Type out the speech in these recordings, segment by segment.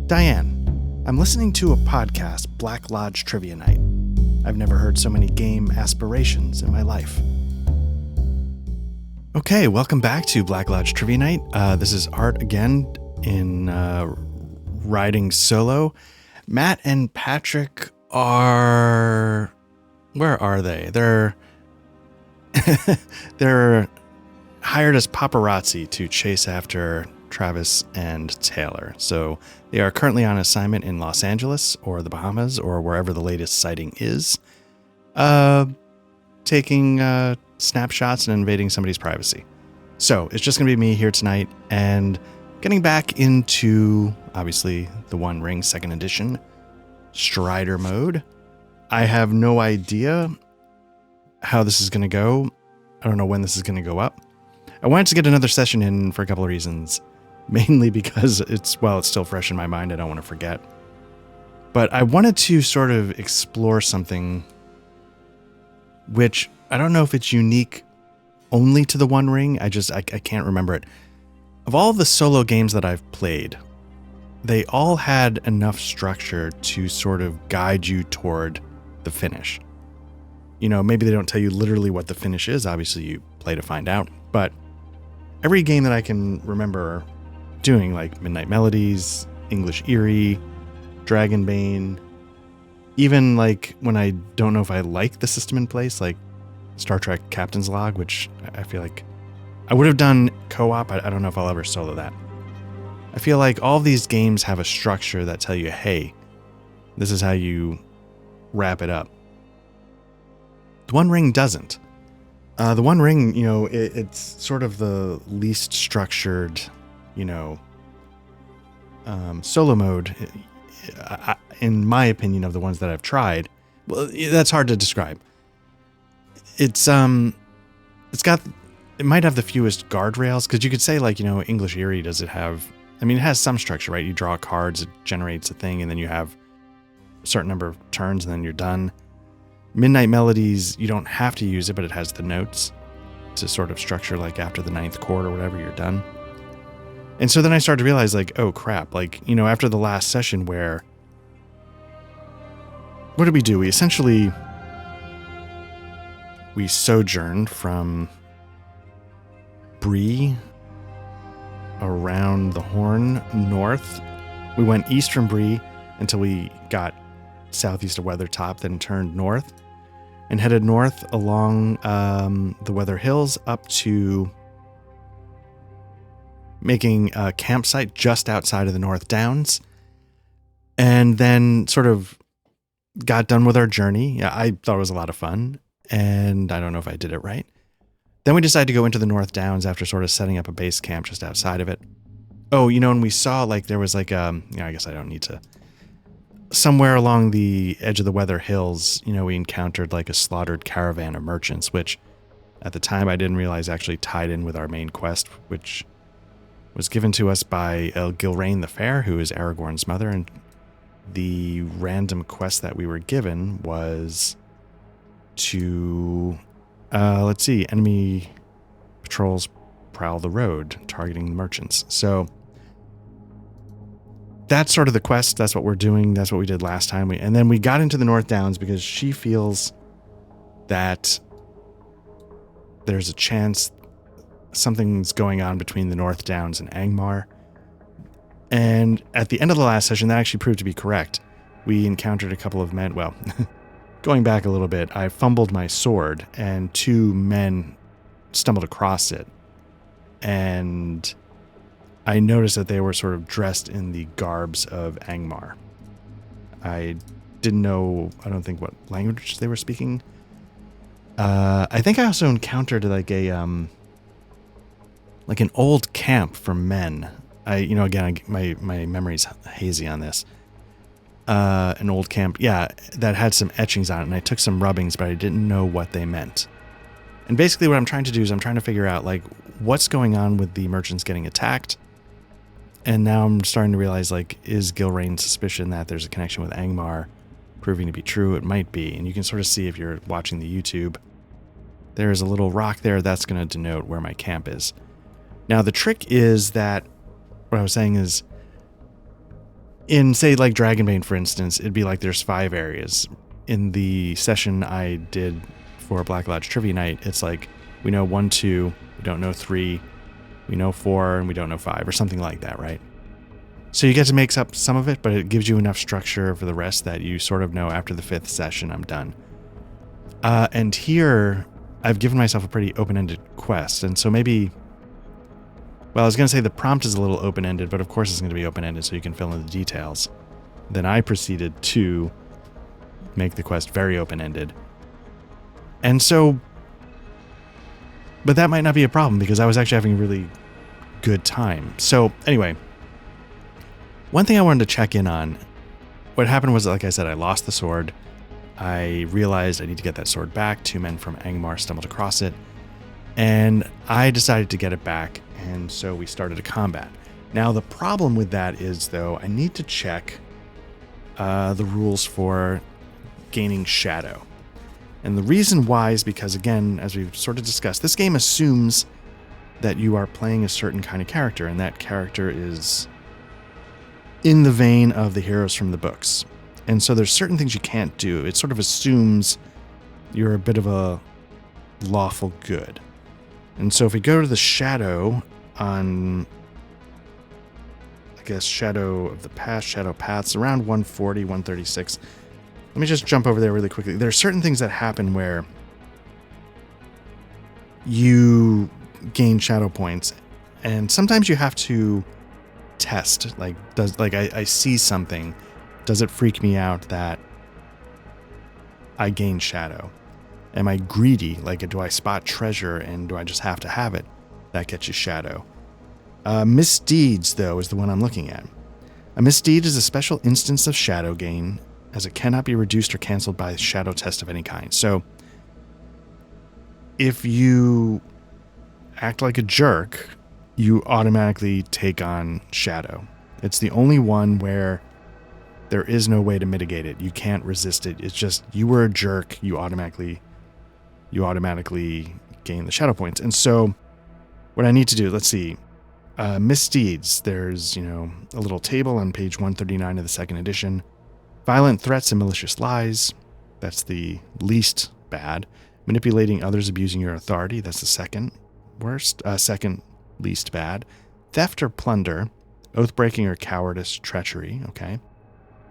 Diane, I'm listening to a podcast, Black Lodge Trivia Night. I've never heard so many game aspirations in my life. Okay, welcome back to Black Lodge Trivia Night. This is Art again in riding solo. Matt and Patrick are... Where are they? They're hired as paparazzi to chase after Travis and Taylor. So they are currently on assignment in Los Angeles or the Bahamas or wherever the latest sighting is, taking snapshots and invading somebody's privacy. So it's just going to be me here tonight and getting back into, obviously, the One Ring 2nd Edition Strider mode. I have no idea how this is going to go. I don't know when this is going to go up. I wanted to get another session in for a couple of reasons. Mainly because it's still fresh in my mind. I don't want to forget. But I wanted to sort of explore something which I don't know if it's unique only to the One Ring. I can't remember it. Of all the solo games that I've played, they all had enough structure to sort of guide you toward the finish. You know, maybe they don't tell you literally what the finish is. Obviously, you play to find out. But every game that I can remember doing, like Midnight Melodies, English Eerie, Dragonbane, even like when I don't know if I like the system in place, like Star Trek Captain's Log, which I feel like I would have done co-op. I don't know if I'll ever solo that. I feel like all of these games have a structure that tell you, hey, this is how you wrap it up. The One Ring doesn't. The One Ring, you know, it's sort of the least structured, you know, solo mode, in my opinion, of the ones that I've tried. Well, that's hard to describe. It might have the fewest guardrails, because you could say, like, you know, English Eerie, does it have, I mean, it has some structure, right? You draw cards, it generates a thing, and then you have a certain number of turns, and then you're done. Midnight Melodies, you don't have to use it, but it has the notes to sort of structure, like, after the 9th chord or whatever, you're done. And so then I started to realize, like, oh crap, like, you know, after the last session where, what did we do? We sojourned from Bree around the Horn north. We went east from Bree until we got southeast of Weathertop, then turned north and headed north along the Weather Hills up to making a campsite just outside of the North Downs, and then sort of got done with our journey. Yeah, I thought it was a lot of fun, and I don't know if I did it right. Then we decided to go into the North Downs after sort of setting up a base camp just outside of it. Oh, you know, and we saw, like, there was like, I guess I don't need to, somewhere along the edge of the Weather Hills, you know, we encountered like a slaughtered caravan of merchants, which at the time I didn't realize actually tied in with our main quest, which was given to us by Gilraine the Fair, who is Aragorn's mother, and the random quest that we were given was to, enemy patrols prowl the road, targeting merchants. So that's sort of the quest. That's what we're doing. That's what we did last time. And then we got into the North Downs because she feels that there's a chance something's going on between the North Downs and Angmar. And at the end of the last session, that actually proved to be correct. We encountered a couple of men. Well, going back a little bit, I fumbled my sword and 2 men stumbled across it. And I noticed that they were sort of dressed in the garbs of Angmar. I didn't know, I don't think, what language they were speaking. I think I also encountered like an old camp for men. My memory's hazy on this. An old camp, that had some etchings on it, and I took some rubbings, but I didn't know what they meant. And basically what I'm trying to do is I'm trying to figure out, like, what's going on with the merchants getting attacked. And now I'm starting to realize, like, is Gilraine's suspicion that there's a connection with Angmar proving to be true? It might be. And you can sort of see if you're watching the YouTube, there's a little rock there that's going to denote where my camp is. Now, the trick is that, what I was saying is, in, say, like Dragonbane, for instance, it'd be like there's 5 areas. In the session I did for Black Lodge Trivia Night, it's like we know 1, 2, we don't know 3, we know 4, and we don't know 5, or something like that, right? So you get to make up some of it, but it gives you enough structure for the rest that you sort of know after the 5th session, I'm done. And here, I've given myself a pretty open-ended quest, and so maybe... Well, I was going to say the prompt is a little open-ended, but of course it's going to be open-ended so you can fill in the details. Then I proceeded to make the quest very open-ended. And so... But that might not be a problem, because I was actually having a really good time. So, anyway... One thing I wanted to check in on, what happened was, like I said, I lost the sword. I realized I need to get that sword back. 2 men from Angmar stumbled across it, and I decided to get it back, and so we started a combat. Now, the problem with that is, though, I need to check the rules for gaining shadow. And the reason why is because, again, as we've sort of discussed, this game assumes that you are playing a certain kind of character, and that character is in the vein of the heroes from the books. And so there's certain things you can't do. It sort of assumes you're a bit of a lawful good. And so if we go to the shadow on, I guess, Shadow of the Past, Shadow Paths, around 140, 136. Let me just jump over there really quickly. There are certain things that happen where you gain shadow points, and sometimes you have to test, like, I see something, does it freak me out that I gain shadow? Am I greedy? Like, do I spot treasure and do I just have to have it? That gets you shadow. Misdeeds, though, is the one I'm looking at. A misdeed is a special instance of shadow gain, as it cannot be reduced or canceled by a shadow test of any kind. So, if you act like a jerk, you automatically take on shadow. It's the only one where there is no way to mitigate it. You can't resist it. It's just, you were a jerk, you automatically gain the shadow points. And so what I need to do, let's see, misdeeds, there's, a little table on page 139 of the 2nd edition. Violent threats and malicious lies, that's the least bad. Manipulating others, abusing your authority, that's the second worst. Second least bad. Theft or plunder, oath-breaking or cowardice, treachery, okay.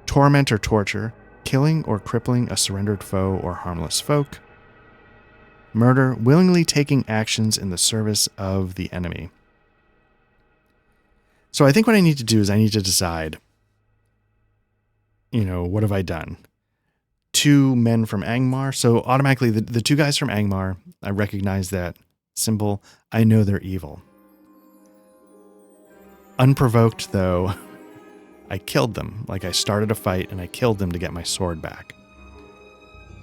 Torment or torture, killing or crippling a surrendered foe or harmless folk. Murder, willingly taking actions in the service of the enemy. So I think what I need to do is I need to decide, what have I done? 2 men from Angmar, so automatically the 2 guys from Angmar, I recognize that symbol, I know they're evil. Unprovoked, though, I killed them. Like, I started a fight and I killed them to get my sword back.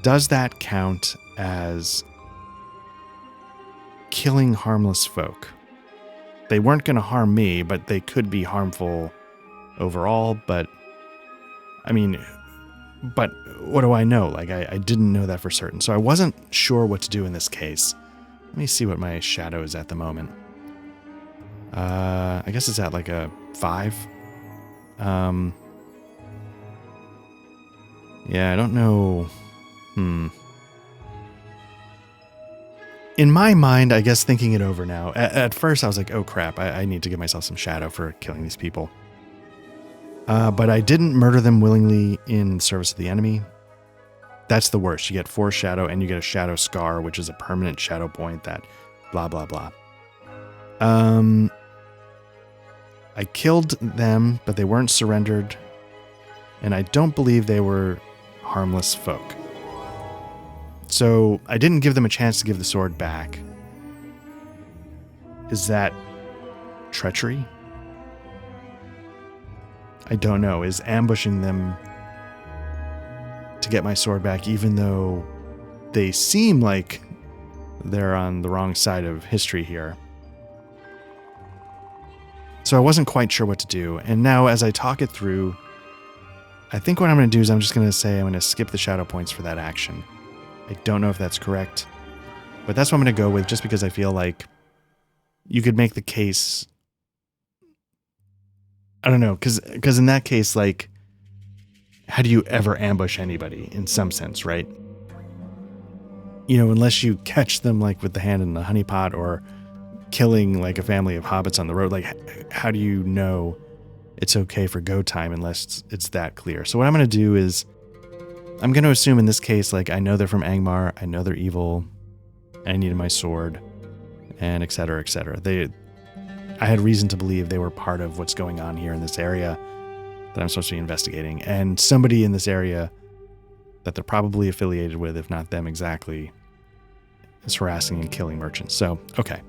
Does that count as killing harmless folk? They weren't going to harm me, but they could be harmful overall. But what do I know? Like, I didn't know that for certain. So I wasn't sure what to do in this case. Let me see what my shadow is at the moment. I guess it's at like a 5. Yeah, I don't know. In my mind, I guess thinking it over now, at first I was like, oh crap, I need to give myself some shadow for killing these people. But I didn't murder them willingly in service of the enemy. That's the worst. You get 4 shadow and you get a shadow scar, which is a permanent shadow point that blah, blah, blah. I killed them, but they weren't surrendered. And I don't believe they were harmless folk. So I didn't give them a chance to give the sword back. Is that treachery? I don't know. Is ambushing them to get my sword back, even though they seem like they're on the wrong side of history here? So I wasn't quite sure what to do. And now as I talk it through, I think what I'm going to do is I'm just going to say I'm going to skip the shadow points for that action. I don't know if that's correct, but that's what I'm going to go with, just because I feel like you could make the case. I don't know, because in that case, like, how do you ever ambush anybody in some sense, right? You know, unless you catch them like with the hand in the honey pot or killing like a family of hobbits on the road, like how do you know it's okay for go time unless it's that clear? So what I'm going to do is I'm going to assume in this case, like I know they're from Angmar, I know they're evil, I needed my sword, and et cetera, et cetera. I had reason to believe they were part of what's going on here in this area that I'm supposed to be investigating. And somebody in this area that they're probably affiliated with, if not them exactly, is harassing and killing merchants. So, okay.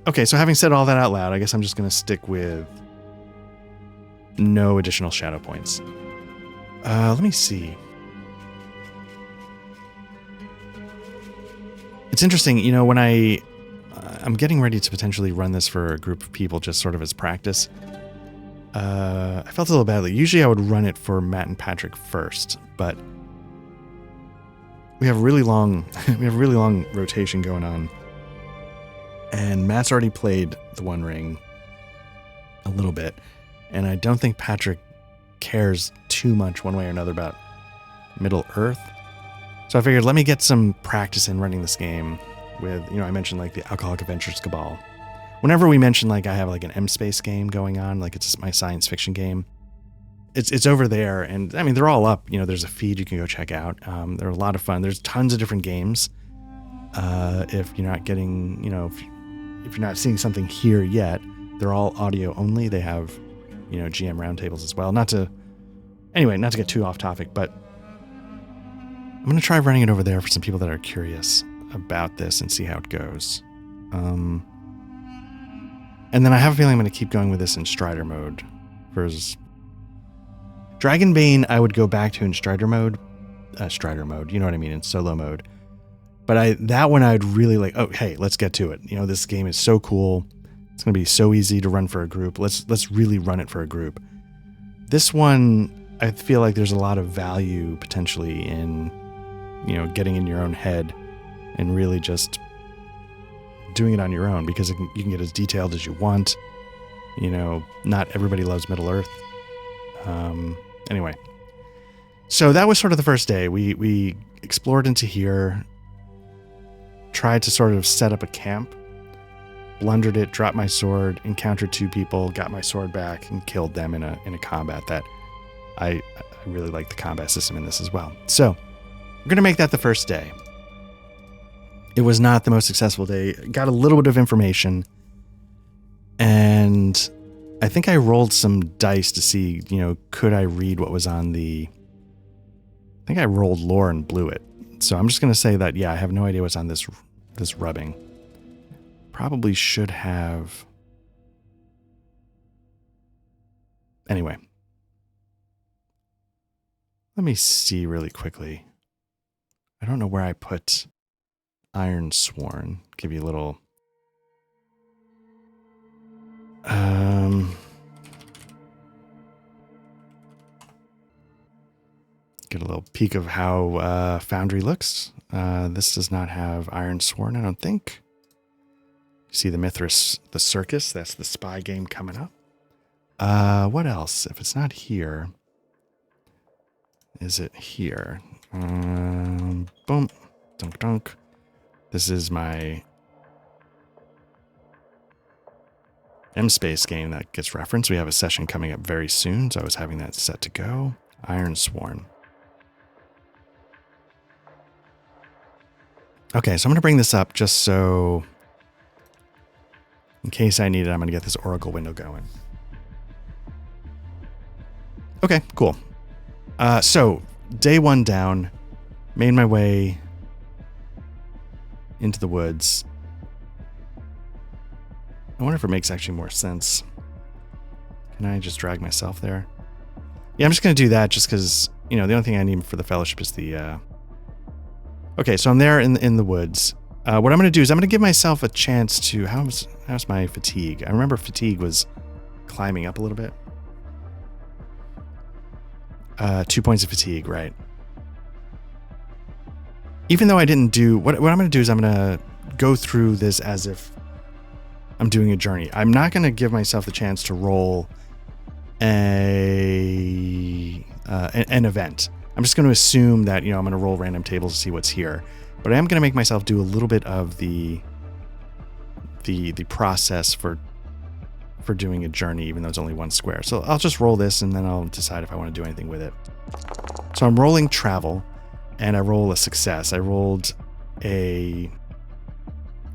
Okay, so having said all that out loud, I guess I'm just going to stick with no additional shadow points. Let me see. It's interesting, you know, when I'm getting ready to potentially run this for a group of people just sort of as practice. I felt a little badly. Usually I would run it for Matt and Patrick first, but we have a really long rotation going on. And Matt's already played the One Ring a little bit, and I don't think Patrick cares too much one way or another about Middle Earth. So I figured let me get some practice in running this game with, you know, I mentioned like the Alcoholic Adventures Cabal. Whenever we mention like I have like an M-Space game going on, like it's my science fiction game, it's over there. And I mean, they're all up. You know, there's a feed you can go check out. They're a lot of fun. There's tons of different games. If you're not getting, you know, if you're not seeing something here yet, they're all audio only. They have, you know, GM roundtables as well. Not to get too off topic, but I'm going to try running it over there for some people that are curious about this and see how it goes. And then I have a feeling I'm going to keep going with this in Strider mode. Versus Dragonbane, I would go back to in Strider mode. You know what I mean, in solo mode. But that one I'd really like, oh, hey, let's get to it. You know, this game is so cool. It's going to be so easy to run for a group. Let's really run it for a group. This one, I feel like there's a lot of value potentially in, you know, getting in your own head and really just doing it on your own, because you can get as detailed as you want. You know, not everybody loves Middle Earth. Anyway, so that was sort of the first day. We explored into here, tried to sort of set up a camp, blundered it, dropped my sword, encountered two people, got my sword back, and killed them in a combat that I really like the combat system in this as well. So we're going to make that the first day. It was not the most successful day. Got a little bit of information, and I think I rolled some dice to see, you know, could I read what was on the... I think I rolled lore and blew it. So I'm just going to say that, yeah, I have no idea what's on this rubbing. Probably should have... Anyway. Let me see really quickly. I don't know where I put Iron Sworn. Give you a little... Get a little peek of how Foundry looks. This does not have Iron Sworn, I don't think. You see the Mithras, the Circus. That's the spy game coming up. What else? If it's not here, is it here? Boom. Dunk dunk. This is my M-Space game that gets referenced. We have a session coming up very soon, so I was having that set to go. Iron Sworn. Okay, so I'm going to bring this up just so, in case I need it, I'm going to get this Oracle window going. Okay, cool. So, day one down, made my way into the woods. I wonder if it makes actually more sense. Can I just drag myself there? Yeah, I'm just going to do that just because, you know, the only thing I need for the fellowship is the... Okay, so I'm there in the woods. What I'm going to do is I'm going to give myself a chance to... How's my fatigue? I remember fatigue was climbing up a little bit. 2 points of fatigue, right. Even though I didn't do... What I'm going to do is I'm going to go through this as if I'm doing a journey. I'm not going to give myself the chance to roll an event. I'm just going to assume that, I'm going to roll random tables to see what's here. But I am going to make myself do a little bit of the process for doing a journey, even though it's only one square. So I'll just roll this and then I'll decide if I want to do anything with it. So I'm rolling travel and I roll a success. I rolled a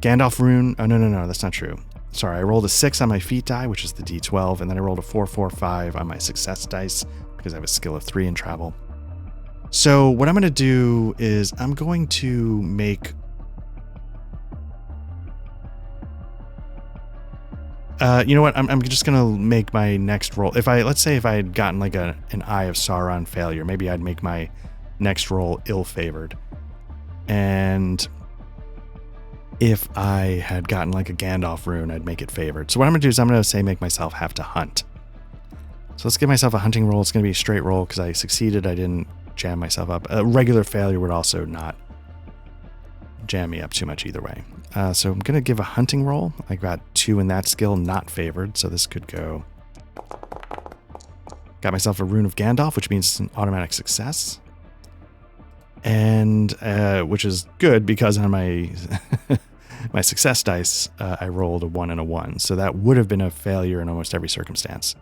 Gandalf rune. Oh, no, that's not true. Sorry, I rolled a 6 on my feat die, which is the D12, and then I rolled a 4, 4, 5 on my success dice because I have a skill of 3 in travel. So what I'm going to do is I'm going to make... you know what? I'm just going to make my next roll. Let's say if I had gotten like an Eye of Sauron failure, maybe I'd make my next roll ill-favored. And if I had gotten like a Gandalf rune, I'd make it favored. So what I'm going to do is I'm going to say make myself have to hunt. So let's give myself a hunting roll. It's going to be a straight roll because I succeeded. I didn't jam myself up. A regular failure would also not jam me up too much either way. So I'm going to give a hunting roll. I got 2 in that skill, not favored. So this could go... Got myself a Rune of Gandalf, which means it's an automatic success. And which is good because on my my success dice, I rolled a 1 and a 1. So that would have been a failure in almost every circumstance.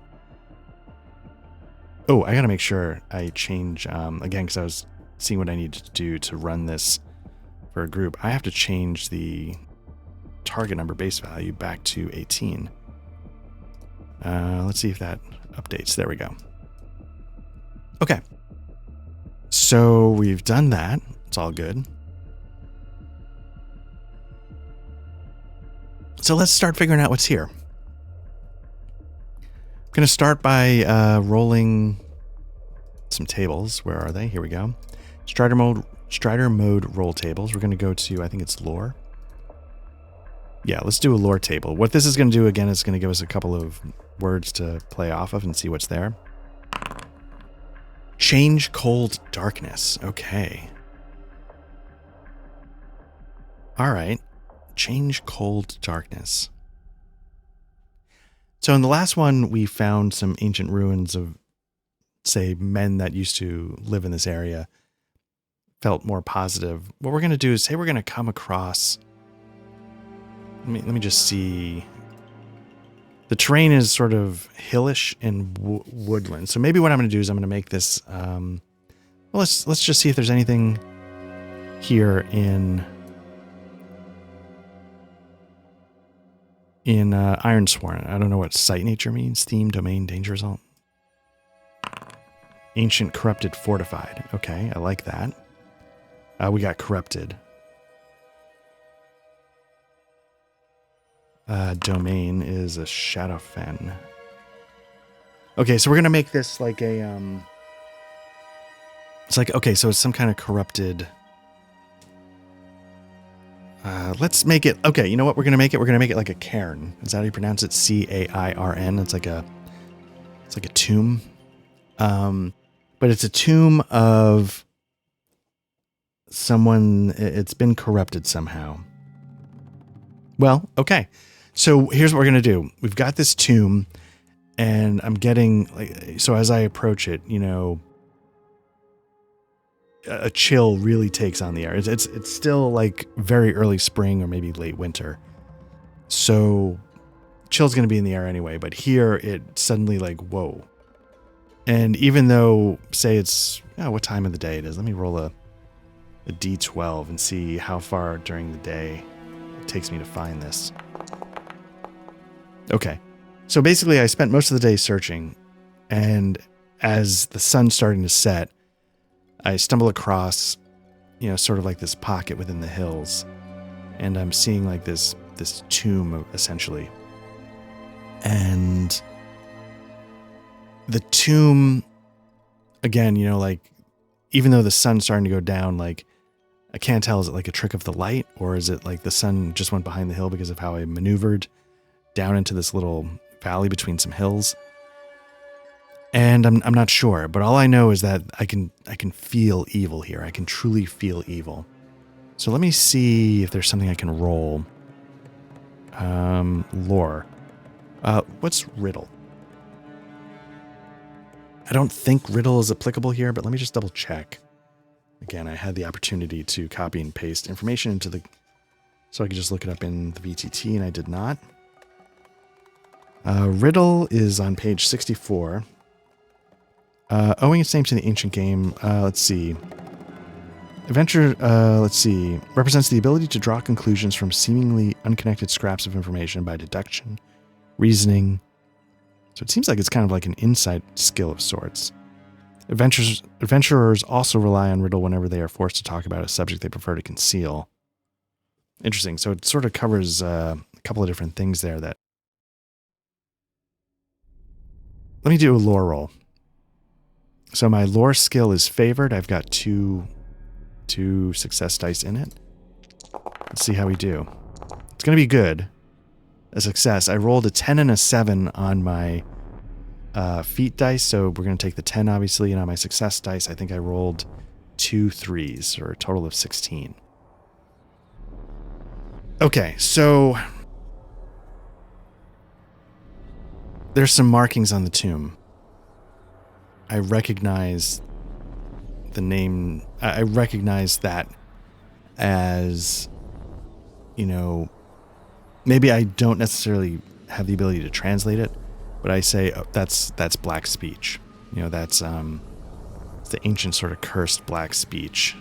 Oh, I got to make sure I change, again, because I was seeing what I needed to do to run this for a group. I have to change the target number base value back to 18. Let's see if that updates. There we go. Okay. So we've done that. It's all good. So let's start figuring out what's here. I'm going to start by rolling some tables. Where are they? Here we go. Strider mode roll tables. We're going to go to, I think it's lore. Yeah, let's do a lore table. What this is going to do, again, is going to give us a couple of words to play off of and see what's there. Change cold darkness. Okay. All right. Change cold darkness. So in the last one, we found some ancient ruins of, say, men that used to live in this area. Felt more positive. What we're going to do is say we're going to come across... Let me just see. The terrain is sort of hillish and woodland. So maybe what I'm going to do is I'm going to make this... well, let's just see if there's anything here in Ironsworn. I don't know what site nature means. Theme, domain, danger result. Ancient, corrupted, fortified. Okay, I like that. We got corrupted. Domain is a Shadowfen. Okay, so we're gonna make this like a it's like, okay, so it's some kind of corrupted. Let's make it, okay, you know what we're gonna make it? We're gonna make it like a cairn. Is that how you pronounce it? C-A-I-R-N. It's like a tomb. But it's a tomb of someone, it's been corrupted somehow. Well, okay. So here's what we're going to do. We've got this tomb and I'm getting, like, so as I approach it, you know, a chill really takes on the air. It's still like very early spring or maybe late winter. So chill's going to be in the air anyway, but here it suddenly like, whoa. And even though, say it's, what time of the day it is, let me roll a D12 and see how far during the day it takes me to find this. Okay. So basically I spent most of the day searching, and as the sun's starting to set, I stumble across, you know, sort of like this pocket within the hills, and I'm seeing like this tomb essentially. And the tomb, again, you know, like, even though the sun's starting to go down, like, I can't tell, is it like a trick of the light, or is it like the sun just went behind the hill because of how I maneuvered down into this little valley between some hills? And I'm not sure, but all I know is that I can feel evil here. I can truly feel evil. So let me see if there's something I can roll. Lore. What's riddle? I don't think riddle is applicable here, but let me just double check. Again, I had the opportunity to copy and paste information into the... So I could just look it up in the VTT, and I did not. Riddle is on page 64. Owing its name to the ancient game, let's see. Adventure, represents the ability to draw conclusions from seemingly unconnected scraps of information by deduction, reasoning. So it seems like it's kind of like an insight skill of sorts. Adventurers also rely on riddle whenever they are forced to talk about a subject they prefer to conceal. Interesting. So it sort of covers a couple of different things there that... Let me do a lore roll. So my lore skill is favored. I've got two success dice in it. Let's see how we do. It's going to be good. A success. I rolled a 10 and a 7 on my feat dice, so we're going to take the 10, obviously, and on my success dice, I think I rolled 2 3s, or a total of 16. Okay, so there's some markings on the tomb. I recognize the name. I recognize that as, you know, maybe I don't necessarily have the ability to translate it, but I say, oh, that's black speech. You know, that's it's the ancient sort of cursed black speech.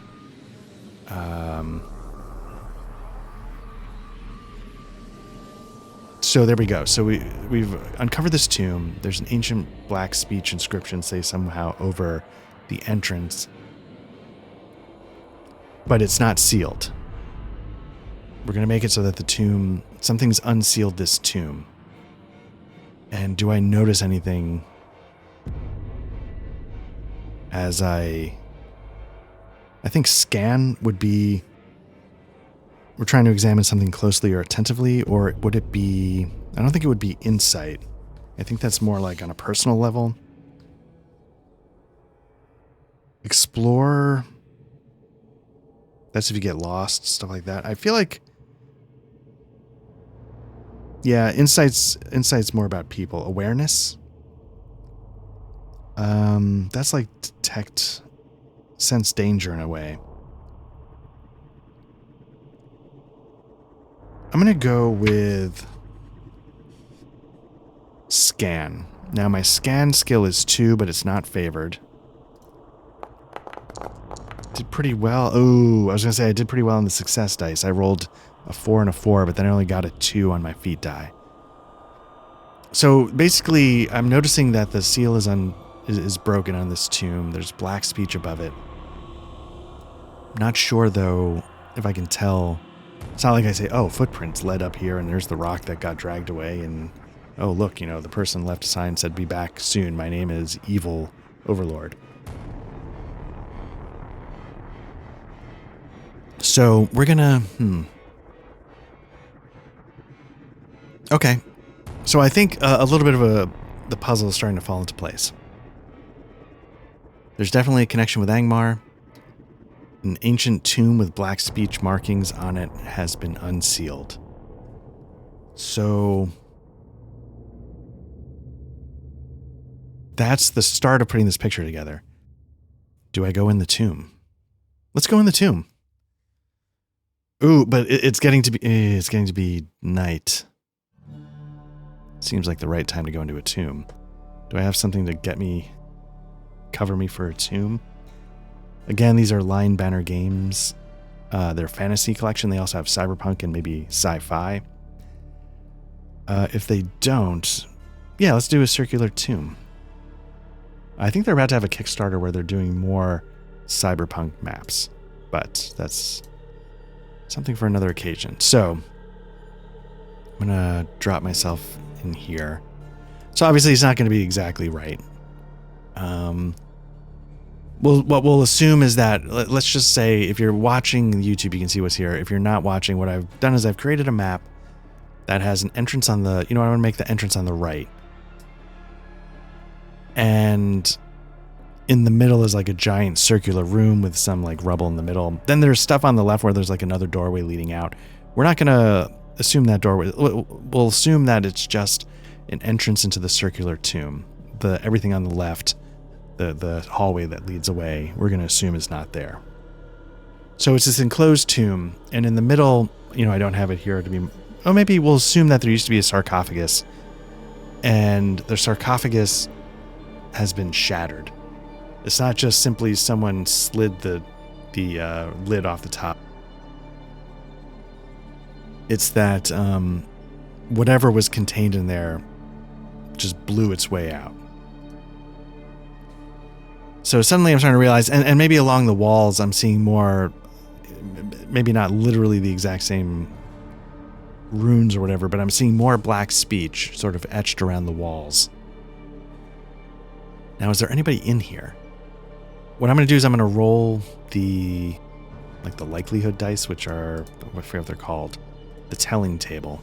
So there we go. So we've uncovered this tomb. There's an ancient black speech inscription, say somehow over the entrance, but it's not sealed. We're going to make it so that the tomb, something's unsealed this tomb. And do I notice anything as I think scan would be, we're trying to examine something closely or attentively, or would it be, I don't think it would be insight. I think that's more like on a personal level. Explore, that's if you get lost, stuff like that. I feel like, yeah, insight's more about people. Awareness, that's like detect, sense danger in a way. I'm going to go with scan. Now my scan skill is 2, but it's not favored. Did pretty well. Oh, I was going to say I did pretty well on the success dice. I rolled a 4 and a 4, but then I only got a 2 on my feat die. So basically, I'm noticing that the seal is broken on this tomb. There's black speech above it. Not sure, though, if I can tell. It's not like I say, oh, footprints led up here, and there's the rock that got dragged away, and, oh, look, you know, the person left a sign said, be back soon. My name is Evil Overlord. So we're gonna, Okay. So I think a little bit of the puzzle is starting to fall into place. There's definitely a connection with Angmar. An ancient tomb with black speech markings on it has been unsealed. So that's the start of putting this picture together. Do I go in the tomb? Let's go in the tomb. Ooh, but it's getting to be night. Seems like the right time to go into a tomb. Do I have something to cover me for a tomb? Again, these are Line Banner games. They're fantasy collection. They also have cyberpunk and maybe sci-fi. If they don't, yeah, let's do a circular tomb. I think they're about to have a Kickstarter where they're doing more cyberpunk maps, but that's something for another occasion. So I'm gonna drop myself in here. So obviously it's not going to be exactly right. What we'll assume is that, let's just say if you're watching YouTube, you can see what's here. If you're not watching, what I've done is I've created a map that has an entrance on the, I want to make the entrance on the right. And in the middle is like a giant circular room with some like rubble in the middle. Then there's stuff on the left where there's like another doorway leading out. We're not going to assume that doorway. We'll assume that it's just an entrance into the circular tomb. Everything on the left the hallway that leads away, we're going to assume is not there. So it's this enclosed tomb, and in the middle, I don't have it here to be... Oh, maybe we'll assume that there used to be a sarcophagus, and the sarcophagus has been shattered. It's not just simply someone slid the lid off the top. It's that whatever was contained in there just blew its way out. So suddenly I'm starting to realize, and maybe along the walls I'm seeing more, maybe not literally the exact same runes or whatever, but I'm seeing more black speech sort of etched around the walls. Now, is there anybody in here? What I'm going to do is I'm going to roll the likelihood dice, which are, I forget what they're called, the telling table.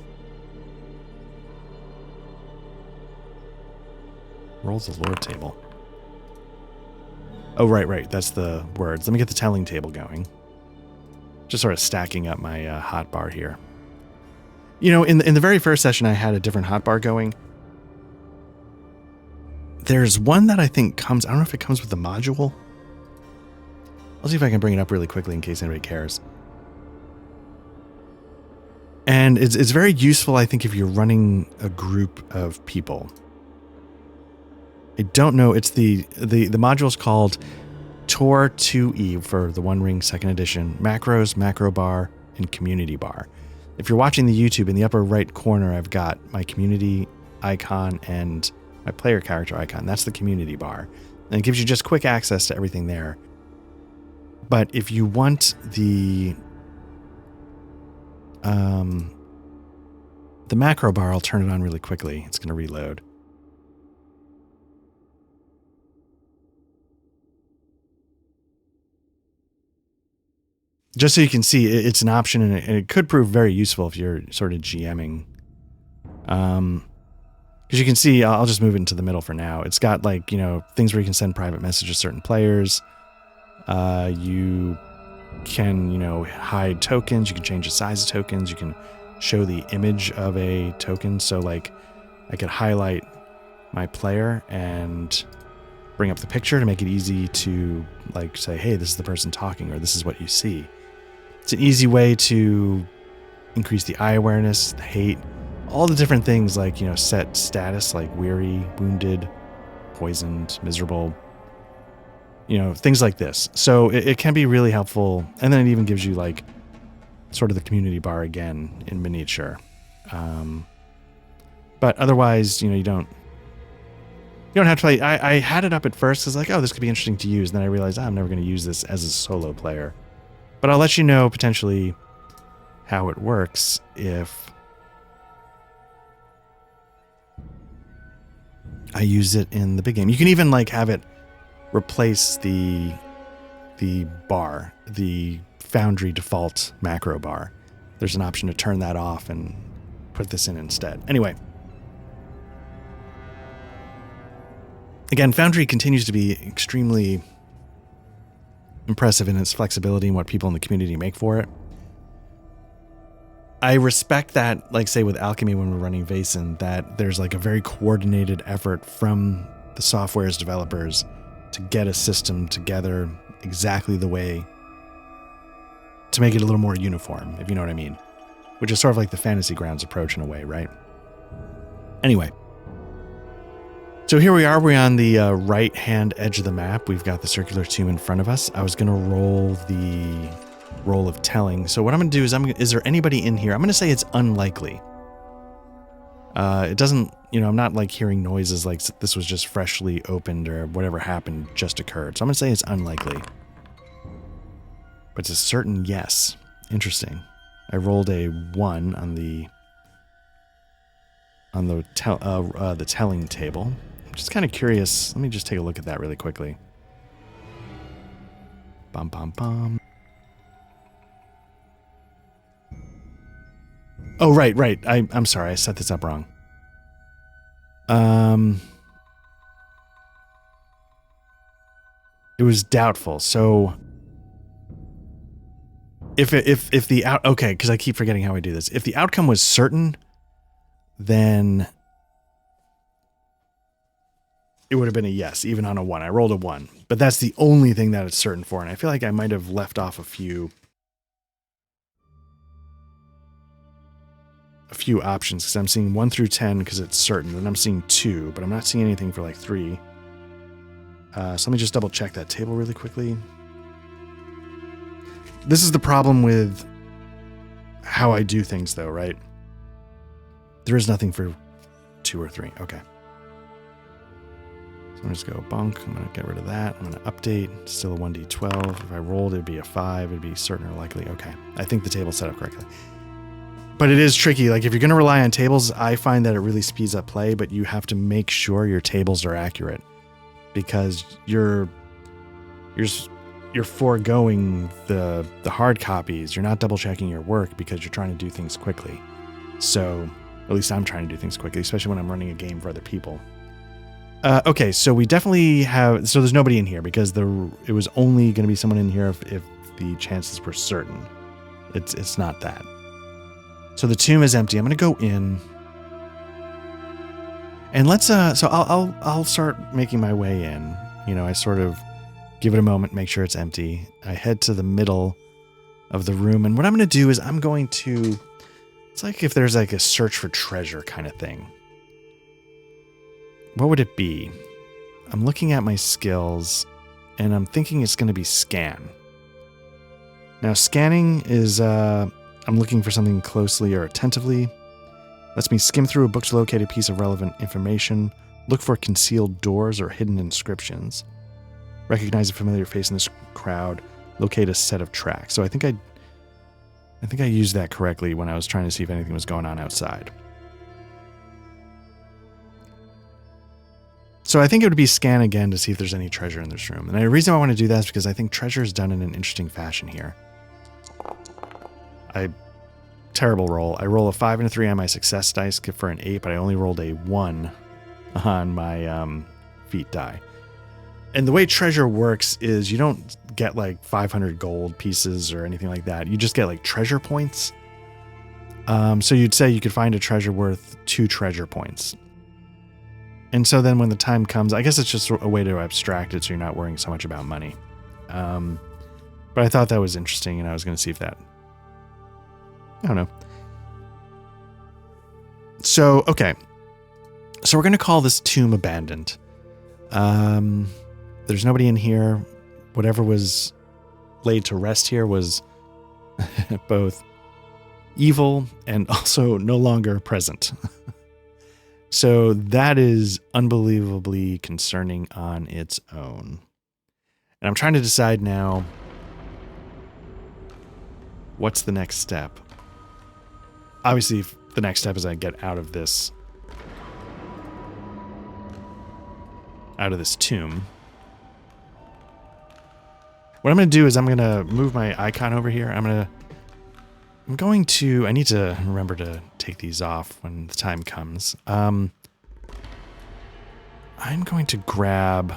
Rolls the lore table. Oh, right. That's the words. Let me get the telling table going. Just sort of stacking up my hotbar here. In the very first session, I had a different hotbar going. There's one that I think comes... I don't know if it comes with the module. I'll see if I can bring it up really quickly in case anybody cares. And it's very useful, I think, if you're running a group of people. I don't know. It's the module's called Tor 2E for the One Ring 2nd Edition. Macros, Macro Bar, and Community Bar. If you're watching the YouTube, in the upper right corner, I've got my community icon and my player character icon. That's the Community Bar. And it gives you just quick access to everything there. But if you want the macro bar, I'll turn it on really quickly. It's going to reload. Just so you can see, it's an option, and it could prove very useful if you're sort of GMing. Because you can see, I'll just move it into the middle for now. It's got things where you can send private messages to certain players. You can, hide tokens. You can change the size of tokens. You can show the image of a token. So I could highlight my player and bring up the picture to make it easy to say, hey, this is the person talking, or this is what you see. It's an easy way to increase the eye awareness, the hate, all the different things set status like weary, wounded, poisoned, miserable, things like this. So it can be really helpful. And then it even gives you sort of the community bar again in miniature. But otherwise, you don't have to play. I had it up at first because this could be interesting to use. And then I realized I'm never going to use this as a solo player. But I'll let you know potentially how it works if I use it in the big game. You can even have it replace the bar, the Foundry default macro bar. There's an option to turn that off and put this in instead. Anyway. Again, Foundry continues to be extremely impressive in its flexibility and what people in the community make for it. I respect that, say with Alchemy when we're running Vaesen, that there's a very coordinated effort from the software's developers to get a system together exactly the way to make it a little more uniform, if you know what I mean. Which is sort of the Fantasy Grounds approach in a way, right? Anyway. So here we are. We're on the right-hand edge of the map. We've got the circular tomb in front of us. I was going to roll the roll of telling. So what I'm going to do is, is there anybody in here? I'm going to say it's unlikely. It doesn't, I'm not hearing noises like this was just freshly opened or whatever happened just occurred. So I'm going to say it's unlikely. But it's a certain yes. Interesting. I rolled a 1 on the telling table. I'm just kind of curious. Let me just take a look at that really quickly. Bum, bum, bum. Oh, right. I'm sorry. I set this up wrong. It was doubtful. So if the okay, because I keep forgetting how I do this. If the outcome was certain, then it would have been a yes, even on a 1. I rolled a 1. But that's the only thing that it's certain for, and I feel like I might have left off a few options, because I'm seeing 1 through 10 because it's certain, and I'm seeing 2, but I'm not seeing anything for like 3. So let me just double check that table really quickly. This is the problem with how I do things, though, right? There is nothing for 2 or 3. Okay. So I'm just go bonk. I'm going to get rid of that. I'm going to update. Still a 1d12. If I rolled, it'd be a 5. It'd be certain or likely. Okay. I think the table's set up correctly. But it is tricky. Like, if you're going to rely on tables, I find that it really speeds up play, but you have to make sure your tables are accurate, because you're foregoing the hard copies. You're not double checking your work because you're trying to do things quickly. So at least I'm trying to do things quickly, especially when I'm running a game for other people. Okay, so we definitely have... So there's nobody in here because it was only going to be someone in here if the chances were certain. It's not that. So the tomb is empty. I'm going to go in. And let's... So I'll start making my way in. You know, I sort of give it a moment, make sure it's empty. I head to the middle of the room. And what I'm going to do is I'm going to... It's like if there's like a search for treasure kind of thing. What would it be? I'm looking at my skills, and I'm thinking it's going to be scan. Now, scanning is, I'm looking for something closely or attentively. Lets me skim through a book to locate a piece of relevant information, look for concealed doors or hidden inscriptions, recognize a familiar face in this crowd, locate a set of tracks. So I think I used that correctly when I was trying to see if anything was going on outside. So I think it would be scan again to see if there's any treasure in this room. And the reason I want to do that is because I think treasure is done in an interesting fashion here. Terrible roll. I roll a 5 and a 3 on my success dice for an 8, but I only rolled a 1 on my feat die. And the way treasure works is you don't get like 500 gold pieces or anything like that. You just get like treasure points. So you'd say you could find a treasure worth 2 treasure points. And so then when the time comes, I guess it's just a way to abstract it so you're not worrying so much about money. But I thought that was interesting, and I was going to see if that... I don't know. So, okay. So we're going to call this tomb abandoned. There's nobody in here. Whatever was laid to rest here was both evil and also no longer present. So that is unbelievably concerning on its own. And I'm trying to decide now, what's the next step? Obviously, the next step is I get out of this tomb. What I'm going to do is I'm going to move my icon over here. I need to remember to take these off when the time comes. I'm going to grab...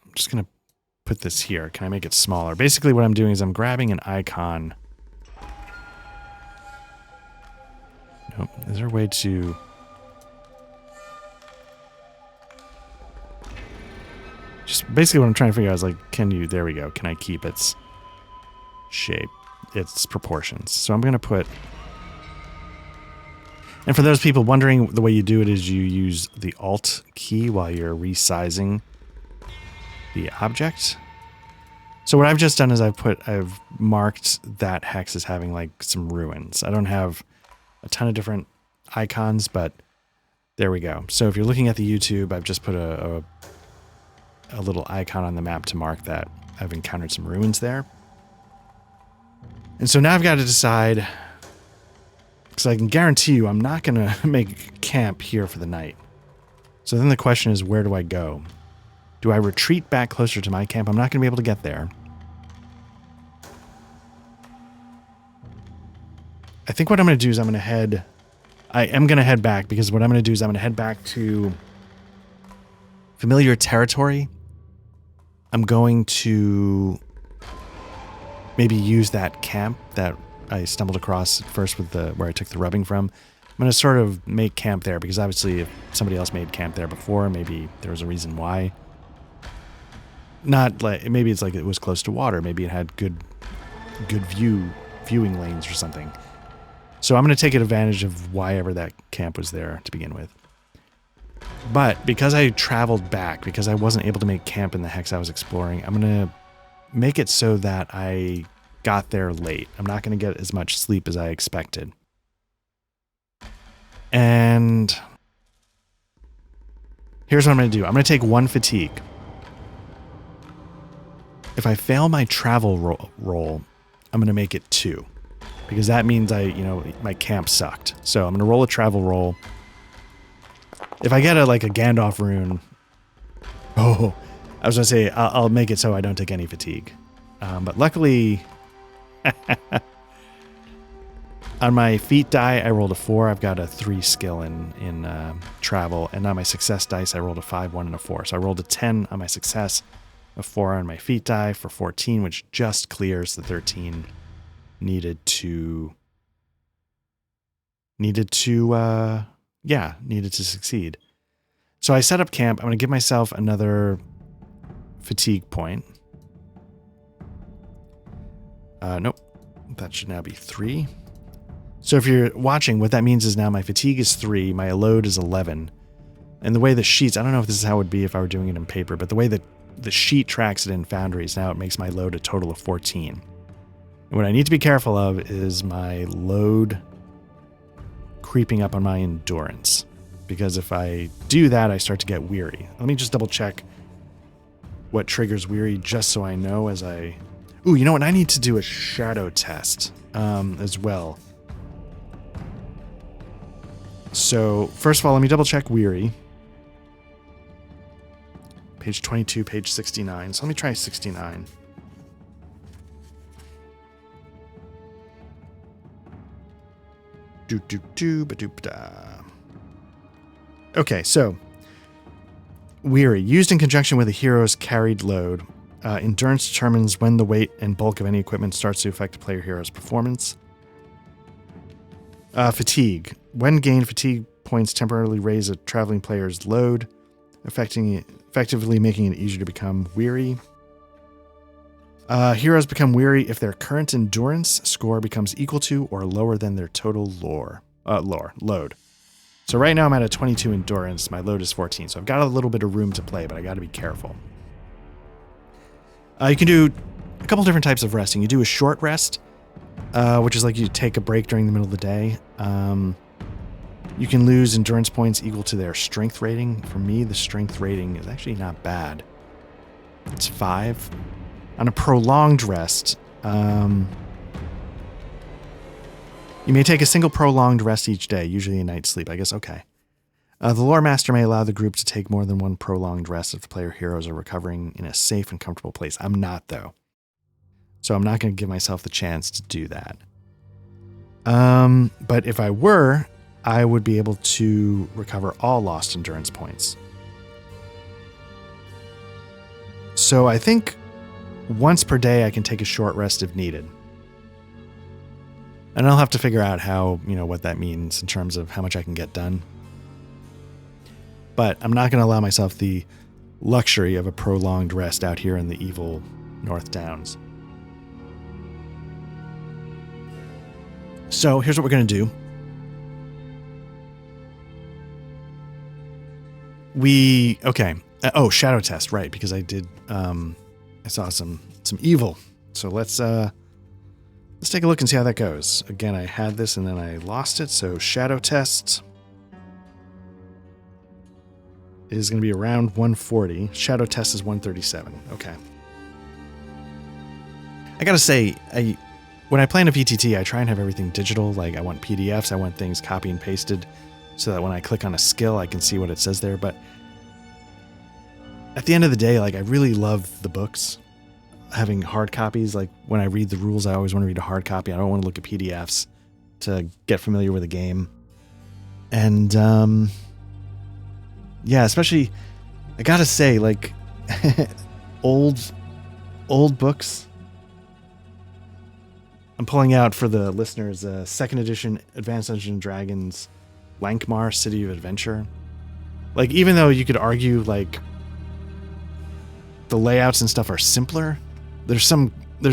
I'm just going to put this here. Can I make it smaller? Basically what I'm doing is I'm grabbing an icon. Nope. Is there a way to... Just basically what I'm trying to figure out is like, there we go. Can I keep its shape, its proportions? So I'm going to put, and for those people wondering, the way you do it is you use the Alt key while you're resizing the object. So what I've just done is I've marked that hex as having like some ruins. I don't have a ton of different icons, but there we go. So if you're looking at the YouTube, I've just put a little icon on the map to mark that I've encountered some ruins there. And so now I've got to decide, because I can guarantee you I'm not going to make camp here for the night. So then the question is, where do I go? Do I retreat back closer to my camp? I'm not going to be able to get there. I think what I'm going to do is I am going to head back, because what I'm going to do is I'm going to head back to familiar territory. I'm going to maybe use that camp, that I stumbled across first with where I took the rubbing from. I'm going to sort of make camp there because obviously if somebody else made camp there before, maybe there was a reason why. Not like, maybe it's like it was close to water. Maybe it had good viewing lanes or something. So I'm going to take advantage of why ever that camp was there to begin with. But because I traveled back, because I wasn't able to make camp in the hex I was exploring, I'm going to make it so that I got there late. I'm not going to get as much sleep as I expected. And here's what I'm going to do. I'm going to take 1 fatigue. If I fail my travel roll, I'm going to make it 2. Because that means my camp sucked. So I'm going to roll a travel roll. If I get a Gandalf rune, I was going to say I'll make it so I don't take any fatigue. But luckily, on my feat die, I rolled a 4. I've got a 3 skill in travel. And on my success dice, I rolled a 5, 1, and a 4. So I rolled a 10 on my success, a 4 on my feat die for 14, which just clears the 13 needed to succeed. So I set up camp. I'm going to give myself another fatigue point. Nope. That should now be 3. So if you're watching, what that means is now my fatigue is 3, my load is 11. And the way the sheets, I don't know if this is how it would be if I were doing it in paper, but the way that the sheet tracks it in Foundries, now it makes my load a total of 14. And what I need to be careful of is my load creeping up on my endurance. Because if I do that, I start to get weary. Let me just double check what triggers weary just so I know as I... Ooh, you know what? I need to do a shadow test as well. So, first of all, let me double check weary. Page 22, page 69. So let me try 69. Okay, so weary. Used in conjunction with a hero's carried load. Endurance determines when the weight and bulk of any equipment starts to affect a player hero's performance. Fatigue. When gained, fatigue points temporarily raise a traveling player's load, effectively making it easier to become weary. Heroes become weary if their current endurance score becomes equal to or lower than their total load. So right now I'm at a 22 endurance. My load is 14. So I've got a little bit of room to play, but I got to be careful. You can do a couple different types of resting. You do a short rest, which is like you take a break during the middle of the day. You can lose endurance points equal to their strength rating. For me, the strength rating is actually not bad. It's 5. On a prolonged rest, you may take a single prolonged rest each day, usually a night's sleep. I guess, okay. The lore master may allow the group to take more than one prolonged rest if the player heroes are recovering in a safe and comfortable place. I'm not, though. So I'm not going to give myself the chance to do that. But if I were, I would be able to recover all lost endurance points. So I think once per day I can take a short rest if needed. And I'll have to figure out how, what that means in terms of how much I can get done. But I'm not going to allow myself the luxury of a prolonged rest out here in the evil North Downs. So here's what we're going to do. Oh, shadow test, right? Because I did. I saw some evil. So let's take a look and see how that goes. Again, I had this and then I lost it. So shadow test is going to be around 140. Shadow test is 137. Okay. I gotta say, when I plan a VTT, I try and have everything digital. Like I want PDFs, I want things copy and pasted, so that when I click on a skill, I can see what it says there. But at the end of the day, I really love the books. Having hard copies, when I read the rules, I always want to read a hard copy. I don't want to look at PDFs to get familiar with the game. And, yeah, especially, I gotta say, old books, I'm pulling out for the listeners second edition Advanced Dungeons and Dragons Lankmar City of Adventure. Like, even though you could argue like the layouts and stuff are simpler, there's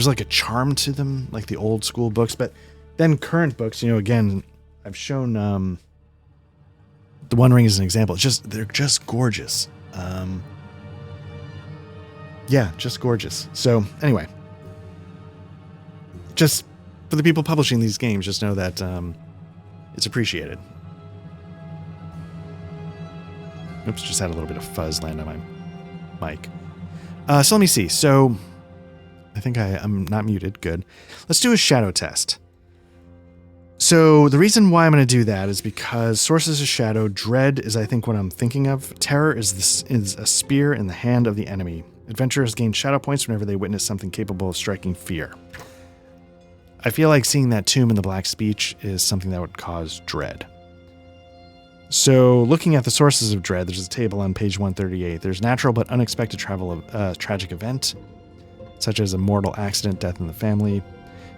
like a charm to them, like the old school books. But then current books, again, I've shown the One Ring as an example. They're just gorgeous. Yeah, just gorgeous. So anyway, just for the people publishing these games, just know that it's appreciated. Oops, just had a little bit of fuzz land on my mic. So let me see. So I think I'm not muted. Good. Let's do a shadow test. So the reason why I'm going to do that is because Sources of Shadow, Dread is, I think, what I'm thinking of. Terror is a spear in the hand of the enemy. Adventurers gain shadow points whenever they witness something capable of striking fear. I feel like seeing that tomb in the Black Speech is something that would cause dread. So looking at the sources of dread, there's a table on page 138. There's natural but unexpected tragic event, such as a mortal accident, death in the family,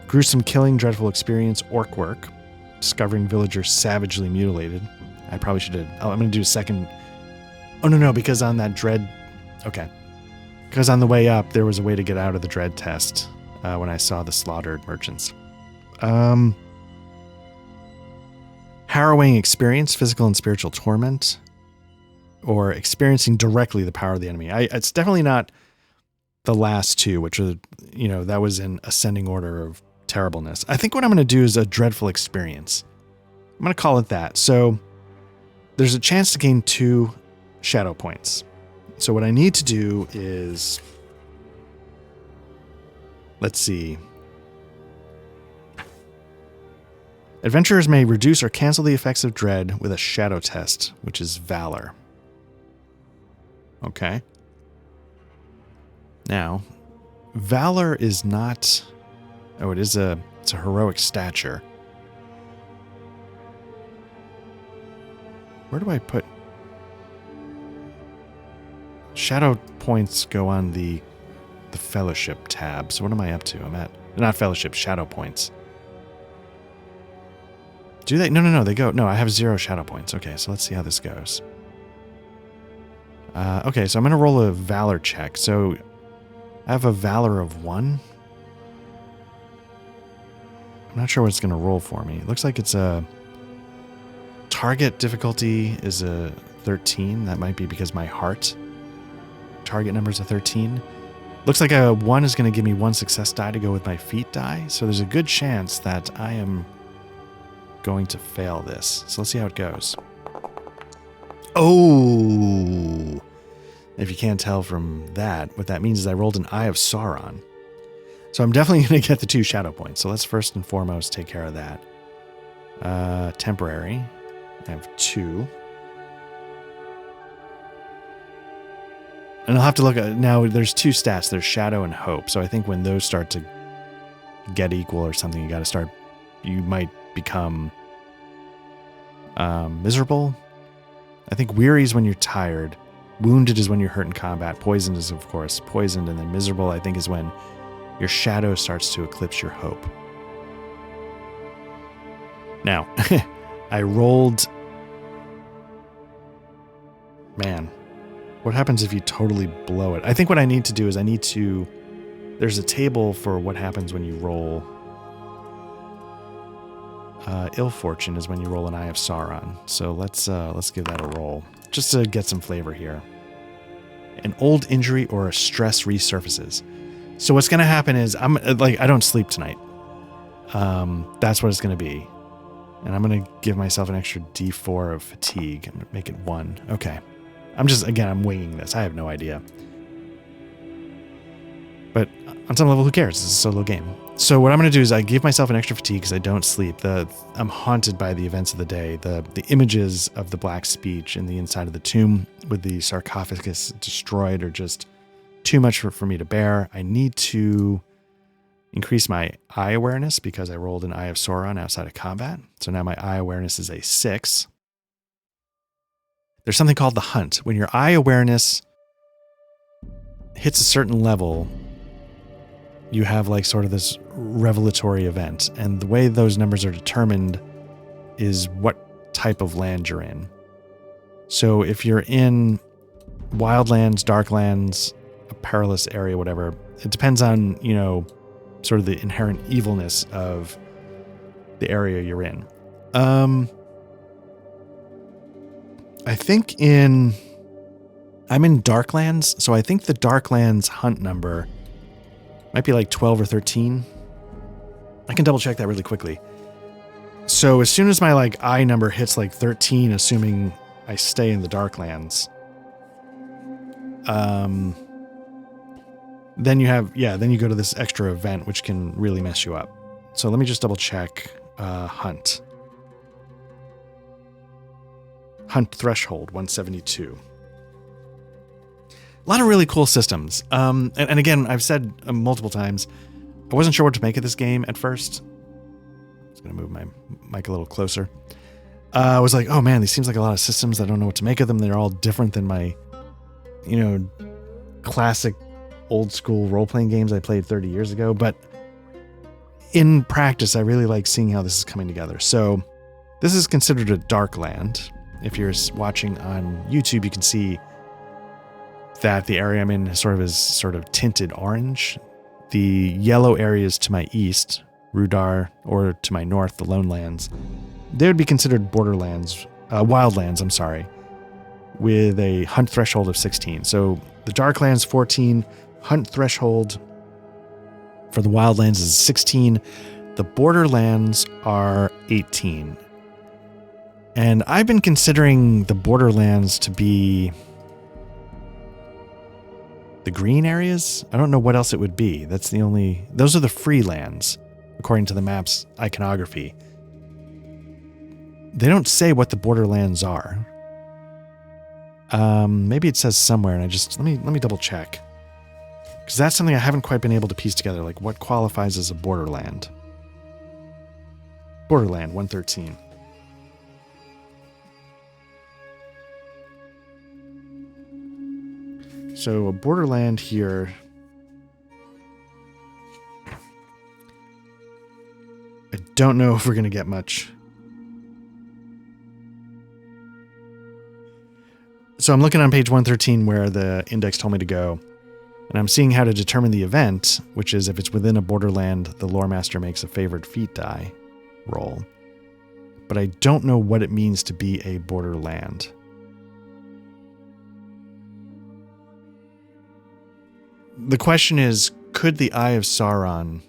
gruesome killing, dreadful experience, orc work, discovering villagers savagely mutilated. I probably should have... I'm going to do a second... Oh, no, because on that dread... Okay. Because on the way up, there was a way to get out of the dread test when I saw the slaughtered merchants. Harrowing experience, physical and spiritual torment, or experiencing directly the power of the enemy. It's definitely not the last two, which are, that was in ascending order of terribleness. I think what I'm going to do is a dreadful experience. I'm going to call it that. So there's a chance to gain 2 shadow points. So what I need to do is, let's see. Adventurers may reduce or cancel the effects of dread with a shadow test, which is Valor. Okay. Now, Valor is not... Oh, it's a heroic stature. Where do I put... Shadow points go on the Fellowship tab. So what am I up to? I'm at... Not Fellowship, Shadow points. Do they? No, they go... No, I have 0 shadow points. Okay, so let's see how this goes. Okay, so I'm going to roll a Valor check. So I have a Valor of 1. I'm not sure what it's going to roll for me. It looks like it's a... Target difficulty is a 13. That might be because my heart target number is a 13. Looks like a 1 is going to give me 1 success die to go with my feat die. So there's a good chance that I am going to fail this. So let's see how it goes. Oh! If you can't tell from that, what that means is I rolled an Eye of Sauron. So I'm definitely going to get the 2 shadow points. So let's first and foremost take care of that. Temporary. I have 2. And I'll have to look at... Now, there's 2 stats. There's Shadow and Hope. So I think when those start to get equal or something, you got to start... You might become miserable. I think weary is when you're tired. Wounded is when you're hurt in combat. Poisoned is, of course, poisoned. And then miserable, I think, is when your shadow starts to eclipse your hope. Now, I rolled... Man, what happens if you totally blow it? I think what I need to do is I need to... There's a table for what happens when you roll... Ill fortune is when you roll an Eye of Sauron. So let's give that a roll, just to get some flavor here. An old injury or a stress resurfaces. So what's going to happen is I don't sleep tonight. That's what it's going to be. And I'm going to give myself an extra D4 of fatigue. I'm going to make it 1. Okay. I'm winging this. I have no idea. But on some level, who cares? It's a solo game. So what I'm going to do is I give myself an extra fatigue because I don't sleep. I'm haunted by the events of the day. The images of the Black Speech in the inside of the tomb with the sarcophagus destroyed are just too much for me to bear. I need to increase my eye awareness because I rolled an Eye of Sauron outside of combat. So now my eye awareness is a 6. There's something called the Hunt. When your eye awareness hits a certain level, you have like sort of this revelatory event. And the way those numbers are determined is what type of land you're in. So if you're in wildlands, darklands, a perilous area, whatever, it depends on, you know, sort of the inherent evilness of the area you're in. I think I'm in Darklands, so I think the Darklands hunt number might be like 12 or 13. I can double check that really quickly. So as soon as my like eye number hits like 13, assuming I stay in the Darklands, then you go to this extra event, which can really mess you up. So let me just double check. Hunt threshold 172. A lot of really cool systems. And again, I've said multiple times, I wasn't sure what to make of this game at first. I'm just going to move my mic a little closer. I was like, oh man, these seems like a lot of systems. I don't know what to make of them. They're all different than my, you know, classic old school role-playing games I played 30 years ago. But in practice, I really like seeing how this is coming together. So this is considered a dark land. If you're watching on YouTube, you can see that the area I'm in is sort of tinted orange. The yellow areas to my east, Rudar, or to my north, the Lone Lands, they would be considered borderlands, wildlands, I'm sorry, with a hunt threshold of 16. So the Darklands 14, hunt threshold for the wildlands is 16. The borderlands are 18. And I've been considering the borderlands to be the green areas. I don't know what else it would be. Those are the free lands, according to the map's iconography. They don't say what the borderlands are. Maybe it says somewhere, and let me double check. Because that's something I haven't quite been able to piece together, like what qualifies as a borderland. Borderland 113. So a borderland here. I don't know if we're going to get much. So I'm looking on page 113 where the index told me to go. And I'm seeing how to determine the event, which is if it's within a borderland, the lore master makes a favored feat die roll. But I don't know what it means to be a borderland. The question is, could the Eye of Sauron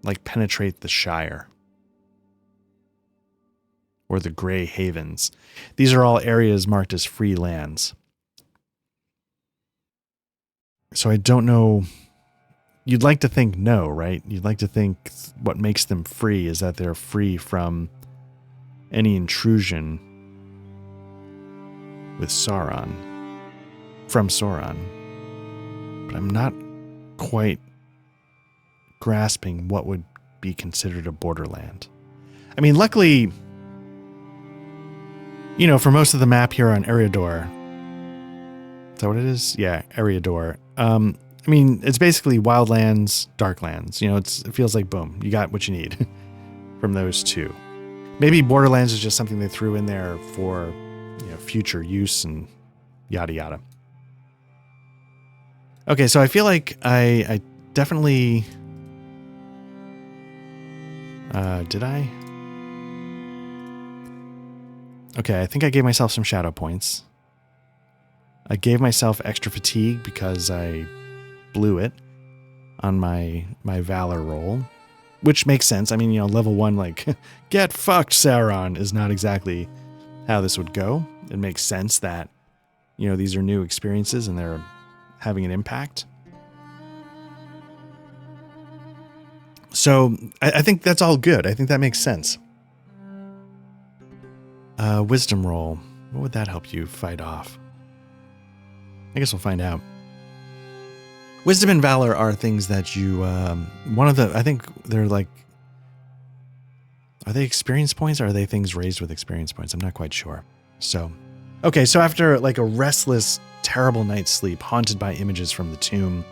like penetrate the Shire? Or the Grey Havens? These are all areas marked as free lands. So I don't know. You'd like to think no, right? You'd like to think what makes them free is that they're free from any intrusion with Sauron. From Sauron. But I'm not quite grasping what would be considered a borderland. I mean, luckily, you know, for most of the map here on Eriador, is that what it is? Yeah, Eriador. I mean, it's basically wildlands, darklands. You know, it feels like, boom, you got what you need from those two. Maybe borderlands is just something they threw in there for, you know, future use and yada yada. Okay, so I feel like I definitely... did I? Okay, I think I gave myself some shadow points. I gave myself extra fatigue because I blew it on my Valor roll, which makes sense. I mean, you know, level 1, like, get fucked, Sauron, is not exactly how this would go. It makes sense that, you know, these are new experiences and they're having an impact. So I think that's all good. I think that makes sense. Wisdom roll. What would that help you fight off? I guess we'll find out. Wisdom and Valor are things that you... I think they're like... Are they experience points or are they things raised with experience points? I'm not quite sure. So, okay, so after like a restless, terrible night's sleep, haunted by images from the tomb,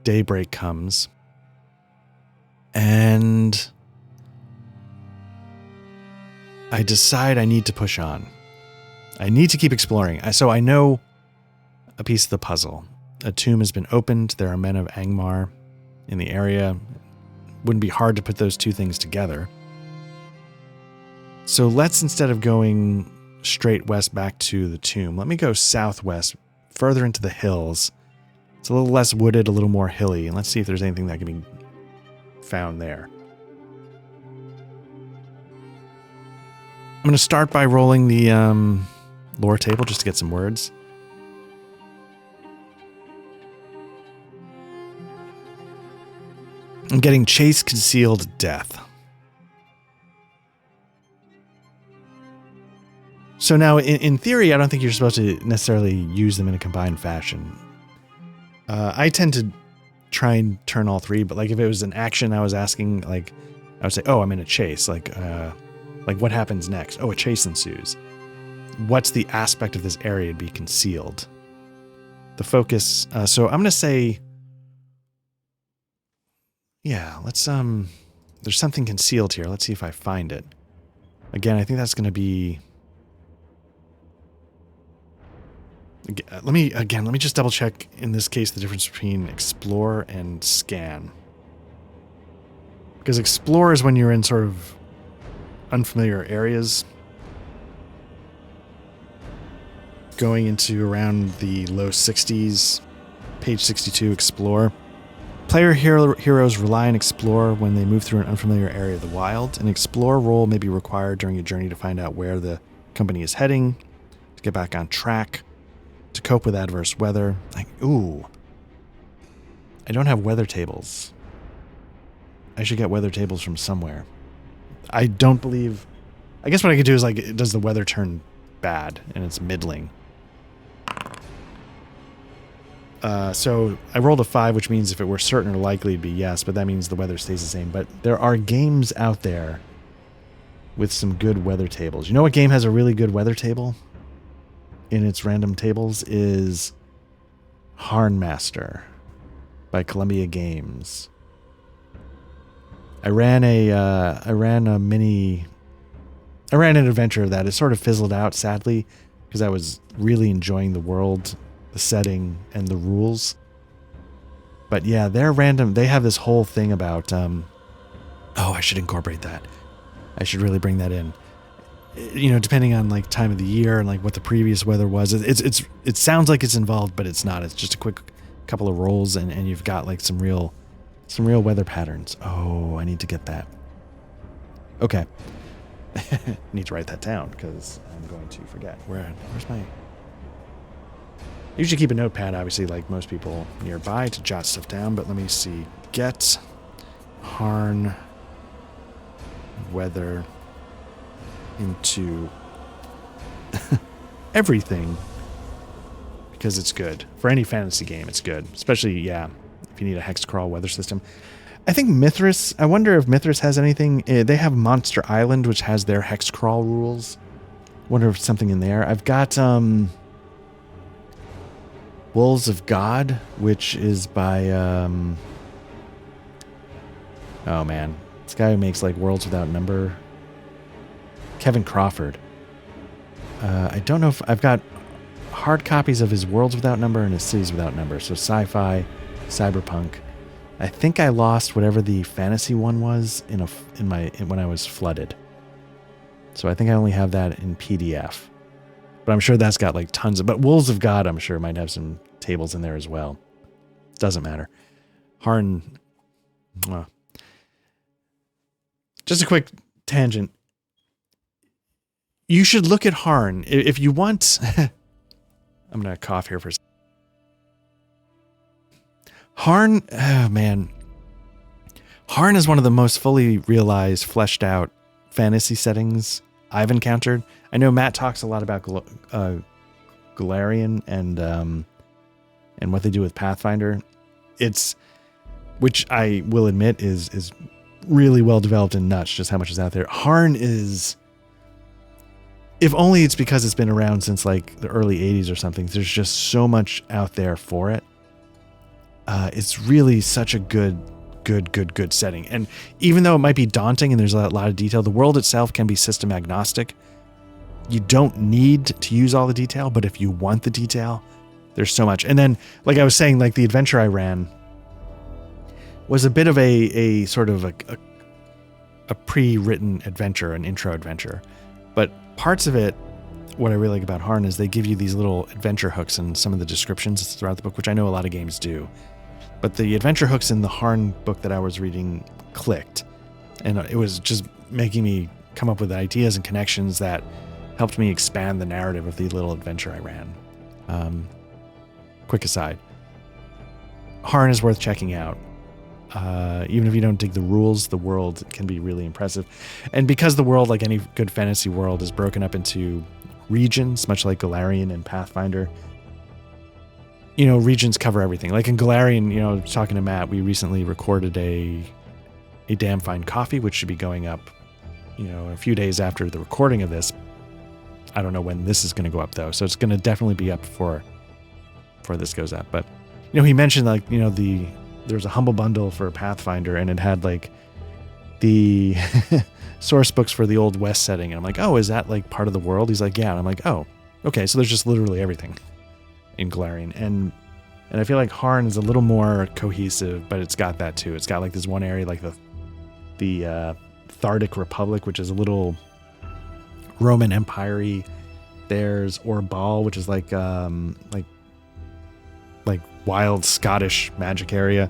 daybreak comes. And I decide I need to push on. I need to keep exploring. So I know a piece of the puzzle. A tomb has been opened. There are men of Angmar in the area. Wouldn't be hard to put those two things together. So let's, instead of going straight west back to the tomb, let me go southwest, further into the hills. It's a little less wooded, a little more hilly, and let's see if there's anything that can be found there. I'm going to start by rolling the lore table just to get some words. I'm getting chase, concealed, death. So now, in theory, I don't think you're supposed to necessarily use them in a combined fashion. I tend to try and turn all three, but like if it was an action I was asking, like I would say, oh, I'm in a chase. Like what happens next? Oh, a chase ensues. What's the aspect of this area to be concealed? The focus. So I'm going to say, yeah, let's, there's something concealed here. Let's see if I find it. Again, I think that's going to be, let me just double check in this case the difference between explore and scan. Because explore is when you're in sort of unfamiliar areas. Going into around the low 60s, page 62, explore. Player heroes rely on explore when they move through an unfamiliar area of the wild. An explore roll may be required during a journey to find out where the company is heading, to get back on track, to cope with adverse weather. Like, ooh. I don't have weather tables. I should get weather tables from somewhere. I don't believe... I guess what I could do is, like, does the weather turn bad? And it's middling. So I rolled a 5, which means if it were certain or likely, it'd be yes, but that means the weather stays the same. But there are games out there with some good weather tables. You know what game has a really good weather table in its random tables is Harnmaster by Columbia Games. I ran an adventure of that. It sort of fizzled out, sadly, because I was really enjoying the world, the setting, and the rules. But yeah, they're random. They have this whole thing about, oh, I should incorporate that. I should really bring that in. You know, depending on like time of the year and like what the previous weather was, it sounds like it's involved, but it's not. It's just a quick couple of rolls, and you've got like some real weather patterns. Oh, I need to get that. Okay. Need to write that down because I'm going to forget. Where's my... I usually keep a notepad, obviously, like most people nearby, to jot stuff down, but let me see. Get Harn weather into everything, because it's good. For any fantasy game, it's good. Especially, yeah, if you need a hex crawl weather system. I think Mithras, I wonder if Mithras has anything. They have Monster Island, which has their hex crawl rules. Wonder if something in there. I've got Wolves of God, which is by oh man, this guy who makes like Worlds Without Number, Kevin Crawford. I don't know if I've got hard copies of his Worlds Without Number and his Cities Without Number. So sci-fi, cyberpunk. I think I lost whatever the fantasy one was when I was flooded. So I think I only have that in PDF. But I'm sure that's got like tons of... But Wolves of God, I'm sure, might have some tables in there as well. Doesn't matter. Harn... Just a quick tangent. You should look at Harn. If you want... I'm going to cough here for a second. Harn... Oh, man. Harn is one of the most fully realized, fleshed out fantasy settings I've encountered. I know Matt talks a lot about Galarian and what they do with Pathfinder. Which I will admit is really well developed and nuts, just how much is out there. Harn is, if only it's because it's been around since like the early 80s or something, there's just so much out there for it. It's really such a good setting. And even though it might be daunting and there's a lot of detail, the world itself can be system agnostic. You don't need to use all the detail, but if you want the detail, there's so much. And then, like I was saying, like the adventure I ran was a bit of a sort of a pre-written adventure, an intro adventure. But parts of it, what I really like about Harn is they give you these little adventure hooks in some of the descriptions throughout the book, which I know a lot of games do. But the adventure hooks in the Harn book that I was reading clicked. And it was just making me come up with ideas and connections that helped me expand the narrative of the little adventure I ran. Quick aside. Harn is worth checking out. Even if you don't dig the rules, the world can be really impressive. And because the world, like any good fantasy world, is broken up into regions, much like Golarion and Pathfinder, you know, regions cover everything. Like in Golarion, you know, talking to Matt, we recently recorded a damn fine coffee, which should be going up, you know, a few days after the recording of this. I don't know when this is going to go up though, so it's going to definitely be up before this goes up. But you know, he mentioned like, you know, there's a humble bundle for Pathfinder, and it had like the source books for the Old West setting, and I'm like, oh, is that like part of the world? He's like, yeah, and I'm like, oh, okay, so there's just literally everything in Golarion, and I feel like Harn is a little more cohesive, but it's got that too. It's got like this one area, like the Thardic Republic, which is a little Roman Empire-y. There's Orbal, which is like wild Scottish magic area.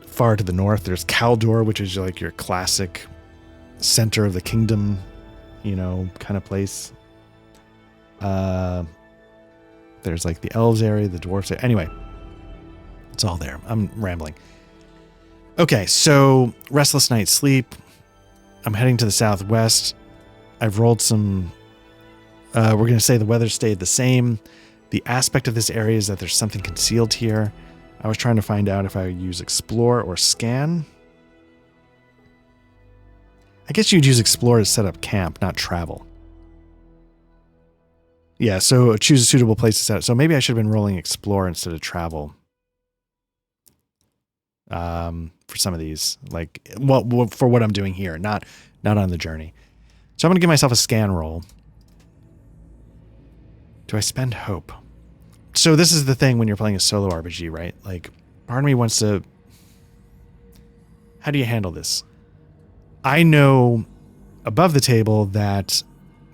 Far to the north, there's Caldor, which is like your classic center of the kingdom, you know, kind of place. There's like the elves area, the dwarfs area. Anyway, it's all there. I'm rambling. Okay, so restless night's sleep. I'm heading to the southwest. I've rolled some. We're going to say the weather stayed the same. The aspect of this area is that there's something concealed here. I was trying to find out if I would use explore or scan. I guess you'd use explore to set up camp, not travel. Yeah, so choose a suitable place to set up. So maybe I should have been rolling explore instead of travel. For some of these, like, well, for what I'm doing here, not on the journey. So I'm going to give myself a scan roll. Do I spend hope? So this is the thing when you're playing a solo RPG, right? Like, part of me wants to... How do you handle this? I know above the table that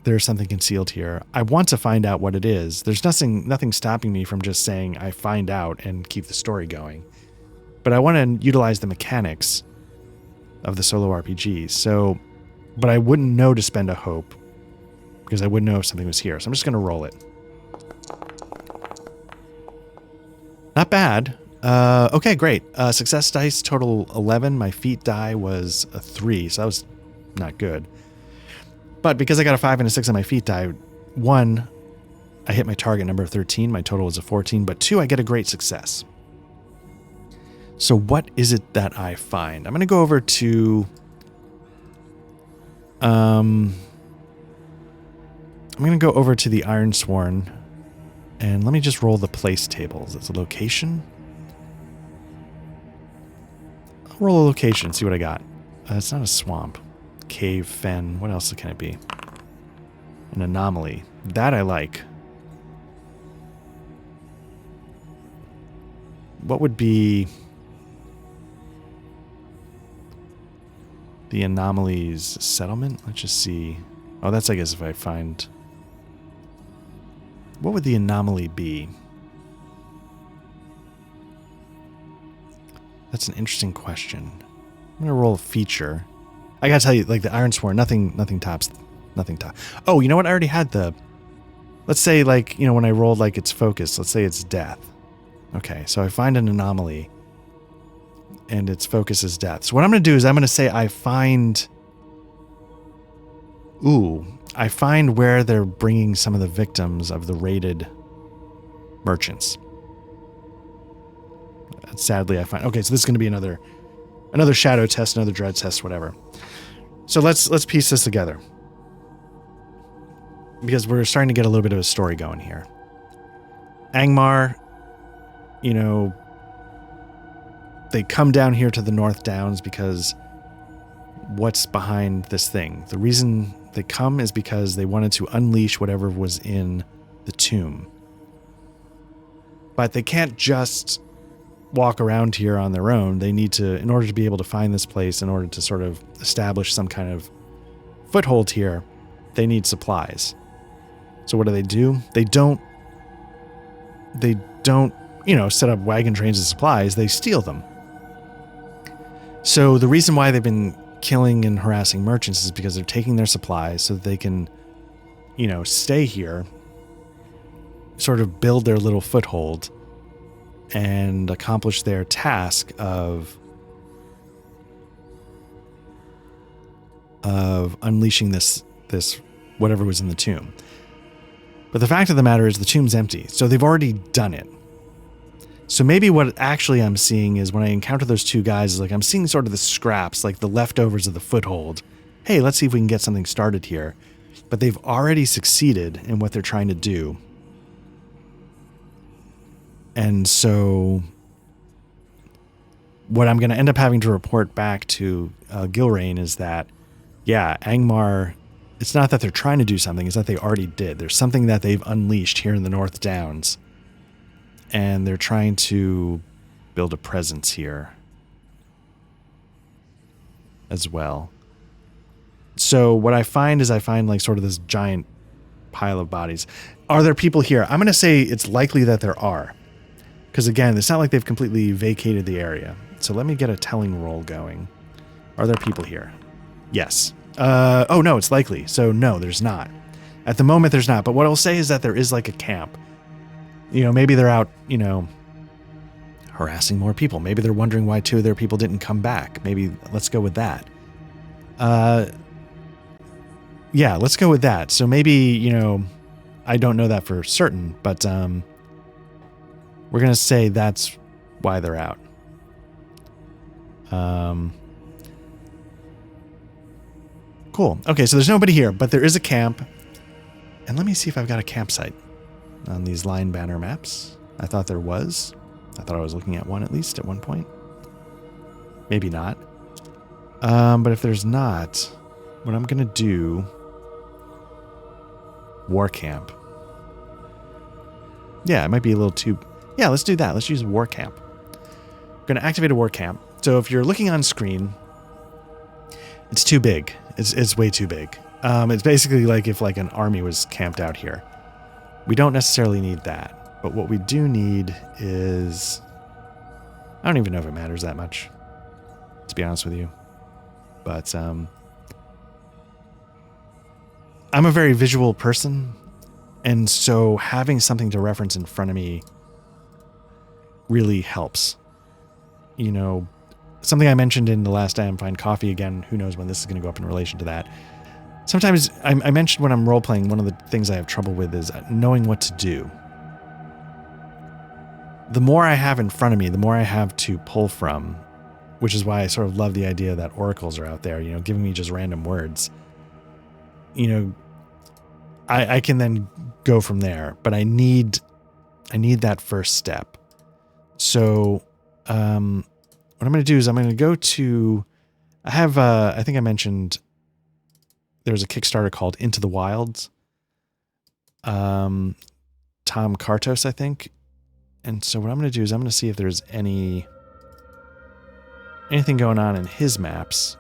there's something concealed here. I want to find out what it is. There's nothing stopping me from just saying I find out and keep the story going. But I want to utilize the mechanics of the solo RPG. So, but I wouldn't know to spend a hope because I wouldn't know if something was here. So I'm just going to roll it. Not bad. Okay, great. Success dice total 11. My feat die was a 3, so that was not good. But because I got a 5 and a 6 on my feat die, 1, I hit my target number of 13. My total was a 14. But 2, I get a great success. So what is it that I find? I'm going to go over to... I'm going to go over to the Ironsworn. And let me just roll the place tables. It's a location. I'll roll a location, see what I got. It's not a swamp. Cave, fen. What else can it be? An anomaly. That I like. What would be the anomaly's settlement? Let's just see. Oh, that's, I guess, if I find... What would the anomaly be? That's an interesting question. I'm going to roll a feature. I got to tell you, like the Ironsworn, nothing tops. Oh, you know what? I already had the... Let's say, like, you know, when I rolled, like, its focus, let's say it's death. Okay, so I find an anomaly, and its focus is death. So what I'm going to do is I'm going to say I find... I find where they're bringing some of the victims of the raided merchants. Sadly, I find... Okay, so this is going to be another shadow test, another dread test, whatever. So let's piece this together. Because we're starting to get a little bit of a story going here. Angmar, you know, they come down here to the North Downs because what's behind this thing? The reason they come is because they wanted to unleash whatever was in the tomb. But they can't just walk around here on their own. They need to, in order to be able to find this place, in order to sort of establish some kind of foothold here, they need supplies. So what do? They don't, set up wagon trains of supplies. They steal them. So the reason why they've been killing and harassing merchants is because they're taking their supplies so that they can, stay here, sort of build their little foothold and accomplish their task of unleashing this whatever was in the tomb. But the fact of the matter is the tomb's empty, so they've already done it. So maybe what actually I'm seeing is when I encounter those two guys, is like I'm seeing sort of the scraps, like the leftovers of the foothold. Hey, let's see if we can get something started here. But they've already succeeded in what they're trying to do. And so what I'm going to end up having to report back to Gilrain is that, yeah, Angmar, it's not that they're trying to do something, it's that they already did. There's something that they've unleashed here in the North Downs. And they're trying to build a presence here as well. So what I find is like sort of this giant pile of bodies. Are there people here? I'm going to say it's likely that there are. Because again, it's not like they've completely vacated the area. So let me get a telling roll going. Are there people here? Yes. Oh no, it's likely. So no, there's not. At the moment, there's not. But what I'll say is that there is like a camp. Maybe they're out, harassing more people. Maybe they're wondering why two of their people didn't come back. Maybe let's go with that. Yeah, let's go with that. So maybe, I don't know that for certain, but we're going to say that's why they're out. Cool. Okay, so there's nobody here, but there is a camp. And let me see if I've got a campsite on these line banner maps. I thought there was. I thought I was looking at one at least at one point. Maybe not. But if there's not, what I'm going to do... War camp. Yeah, it might be a little too... Yeah, let's do that. Let's use war camp. I'm going to activate a war camp. So if you're looking on screen, it's too big. It's way too big. It's basically like if like an army was camped out here. We don't necessarily need that. But what we do need is... I don't even know if it matters that much, to be honest with you. But I'm a very visual person, and so having something to reference in front of me really helps. Something I mentioned in the last I Am Fine Coffee, again, who knows when this is going to go up in relation to that. Sometimes I mentioned when I'm role-playing, one of the things I have trouble with is knowing what to do. The more I have in front of me, the more I have to pull from, which is why I sort of love the idea that oracles are out there, giving me just random words. I can then go from there, but I need that first step. So what I'm going to do is I'm going to go to, I think I mentioned there's a Kickstarter called Into the Wilds. Tom Kartos, I think. And so what I'm going to do is I'm going to see if there's anything going on in his maps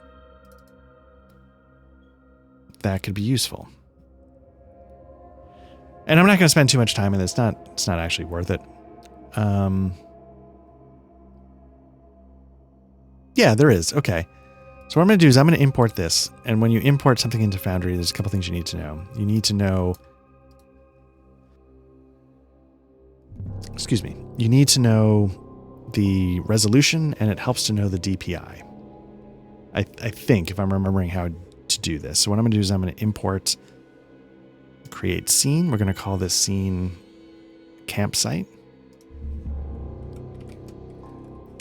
that could be useful. And I'm not going to spend too much time in this. It's not actually worth it. Yeah, there is. Okay. So what I'm going to do is I'm going to import this. And when you import something into Foundry, there's a couple things you need to know. You need to know... Excuse me. You need to know the resolution, and it helps to know the DPI. I think, if I'm remembering how to do this. So what I'm going to do is I'm going to import... create scene. We're going to call this scene campsite.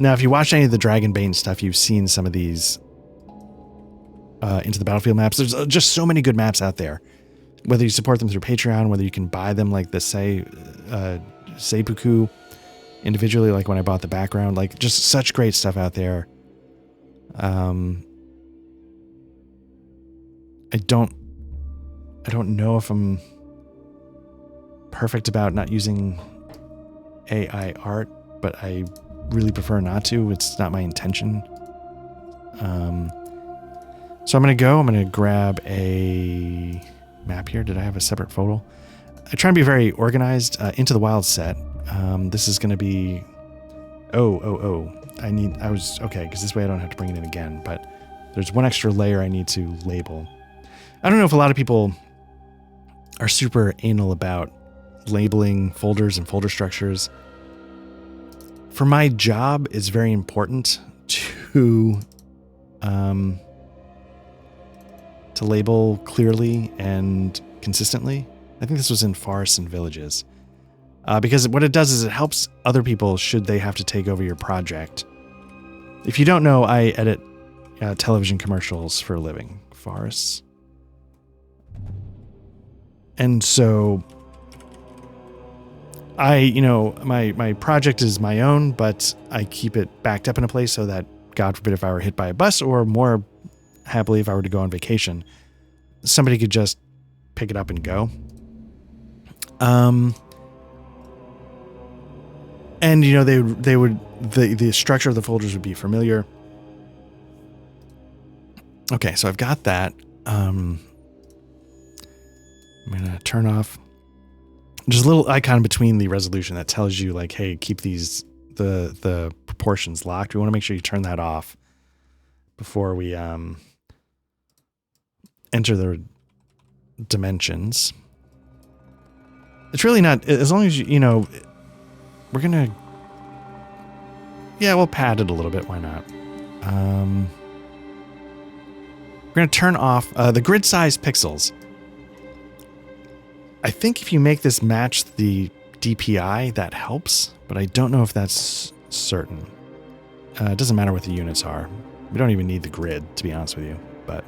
Now, if you watch any of the Dragonbane stuff, you've seen some of these Into the Battlefield maps. There's just so many good maps out there. Whether you support them through Patreon, whether you can buy them like the Seibuku, individually, like when I bought the background, like just such great stuff out there. I don't know if I'm perfect about not using AI art, but I really prefer not to. It's not my intention. So I'm going to grab a map here. Did I have a separate photo? I try and be very organized. Into the Wild set. This is going to be, okay, because this way I don't have to bring it in again, but there's one extra layer I need to label. I don't know if a lot of people are super anal about labeling folders and folder structures. For my job, it's very important to label clearly and consistently. I think this was in Forests and Villages. Because what it does is it helps other people should they have to take over your project. If you don't know, I edit television commercials for a living. Forests. And so my project is my own, but I keep it backed up in a place so that, God forbid, if I were hit by a bus, or more happily, if I were to go on vacation, somebody could just pick it up and go. And the structure of the folders would be familiar. Okay, so I've got that. I'm gonna turn off. There's a little icon between the resolution that tells you, like, hey, keep the proportions locked. We want to make sure you turn that off before we enter the dimensions. It's really not, as long as we're gonna, we'll pad it a little bit. Why not? We're gonna turn off the grid size pixels. I think if you make this match the DPI, that helps, but I don't know if that's certain. It doesn't matter what the units are. We don't even need the grid, to be honest with you. But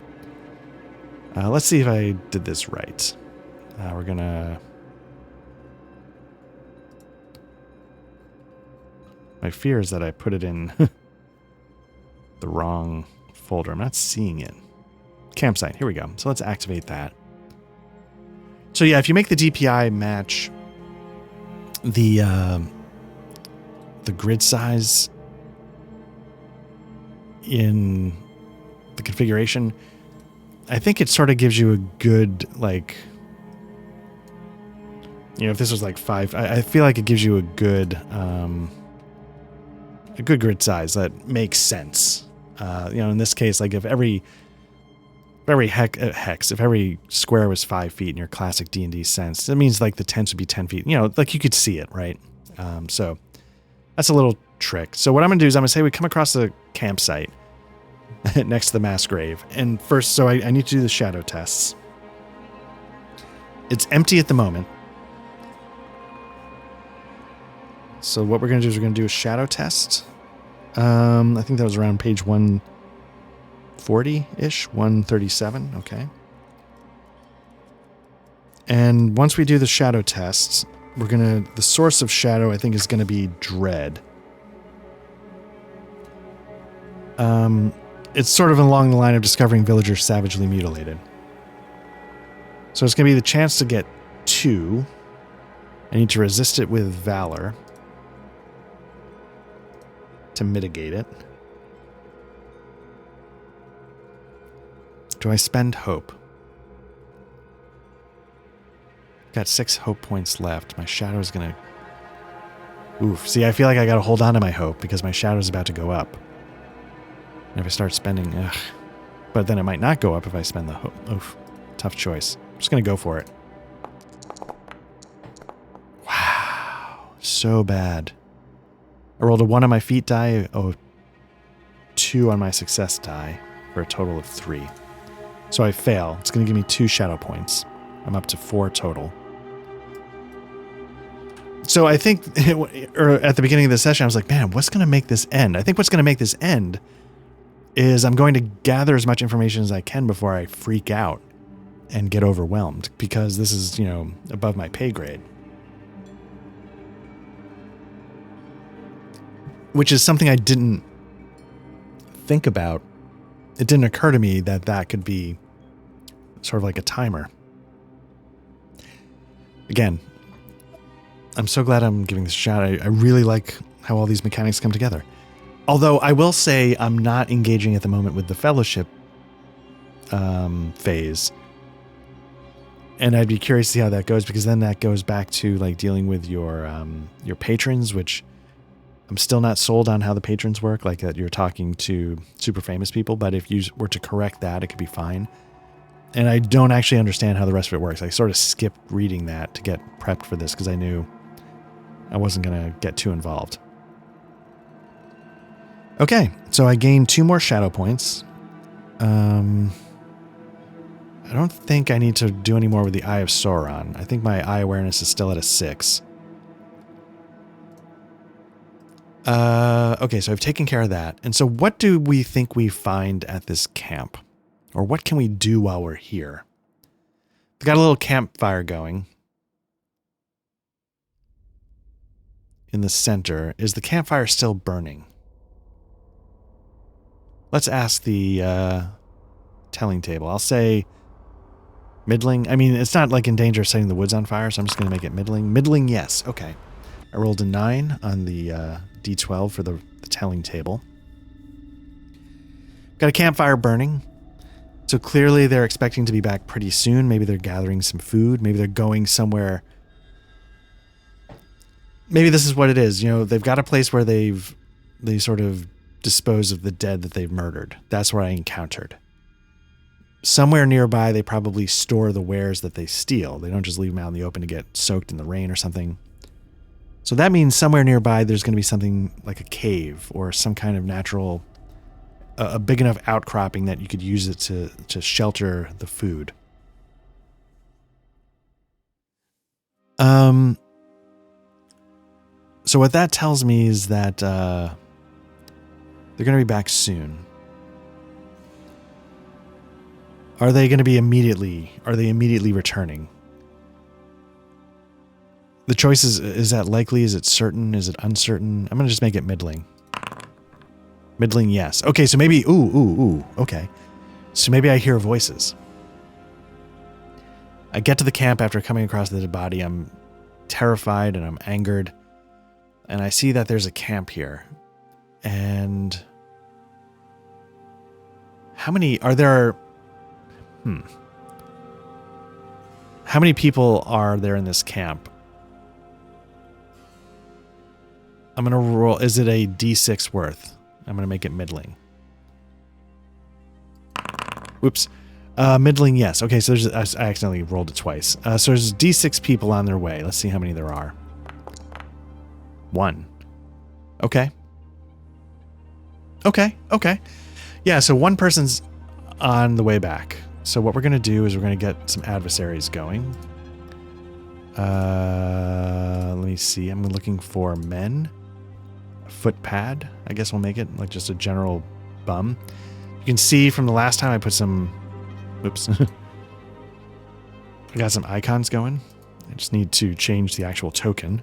let's see if I did this right. We're gonna... My fear is that I put it in the wrong folder. I'm not seeing it. Campsite, here we go. So let's activate that. So yeah, if you make the DPI match the grid size in the configuration, I think it sort of gives you a good, like, if this was like 5, I feel like it gives you a good grid size that makes sense. In this case, like if every square was 5 feet in your classic D&D sense, that means like the tents would be 10 feet. Like you could see it, right? So that's a little trick. So what I'm going to do is I'm going to say we come across the campsite next to the mass grave. And first, so I need to do the shadow tests. It's empty at the moment. So what we're going to do is we're going to do a shadow test. I think that was around page 140-ish, 137, okay. And once we do the shadow tests, the source of shadow, I think, is going to be dread. It's sort of along the line of discovering villagers savagely mutilated. So it's going to be the chance to get 2. I need to resist it with valor to mitigate it. Do I spend hope? Got 6 hope points left. My shadow is gonna... Oof. See, I feel like I gotta hold on to my hope because my shadow is about to go up. And if I start spending... Ugh. But then it might not go up if I spend the hope. Oof. Tough choice. I'm just gonna go for it. Wow. So bad. I rolled a 1 on my feat die, 2 on my success die, for a total of 3. So I fail. It's going to give me 2 shadow points. I'm up to 4 total. So I think at the beginning of the session, I was like, man, what's going to make this end? I think what's going to make this end is I'm going to gather as much information as I can before I freak out and get overwhelmed, because this is, above my pay grade. which is something I didn't think about. It didn't occur to me that that could be sort of like a timer. Again, I'm so glad I'm giving this a shot. I really like how all these mechanics come together. Although I will say I'm not engaging at the moment with the fellowship phase. And I'd be curious to see how that goes, because then that goes back to like dealing with your patrons, which I'm still not sold on how the patrons work, like that you're talking to super famous people. But if you were to correct that, it could be fine. And I don't actually understand how the rest of it works. I sort of skipped reading that to get prepped for this because I knew I wasn't going to get too involved. Okay, so I gained 2 more shadow points. I don't think I need to do any more with the Eye of Sauron. I think my eye awareness is still at a 6. Okay, so I've taken care of that. And so what do we think we find at this camp? Or what can we do while we're here? We've got a little campfire going in the center. Is the campfire still burning? Let's ask the telling table. I'll say middling. I mean, it's not like in danger of setting the woods on fire, so I'm just going to make it middling. Middling, yes. Okay. I rolled a 9 on the D12 for the telling table. Got a campfire burning. So clearly they're expecting to be back pretty soon. Maybe they're gathering some food. Maybe they're going somewhere. Maybe this is what it is. You know, they've got a place where they sort of dispose of the dead that they've murdered. That's where I encountered. Somewhere nearby, they probably store the wares that they steal. They don't just leave them out in the open to get soaked in the rain or something. So that means somewhere nearby, there's going to be something like a cave or some kind of natural, a big enough outcropping that you could use it to shelter the food. So what that tells me is that they're going to be back soon. Are they going to be immediately? Are they immediately returning? The choice is that likely? Is it certain? Is it uncertain? I'm going to just make it middling. Middling, yes. Okay, so maybe, ooh, okay. So maybe I hear voices. I get to the camp after coming across the dead body. I'm terrified and I'm angered. And I see that there's a camp here. And how many are there? How many people are there in this camp? I'm going to roll. Is it a D6 worth? I'm going to make it middling. Whoops. Middling, yes. Okay, so there's, I accidentally rolled it twice. So there's D6 people on their way. Let's see how many there are. 1. Okay. Yeah, so one person's on the way back. So what we're going to do is we're going to get some adversaries going. Let me see. I'm looking for men. A foot pad. I guess we'll make it like just a general bum. You can see from the last time I put some... Oops. I got some icons going. I just need to change the actual token.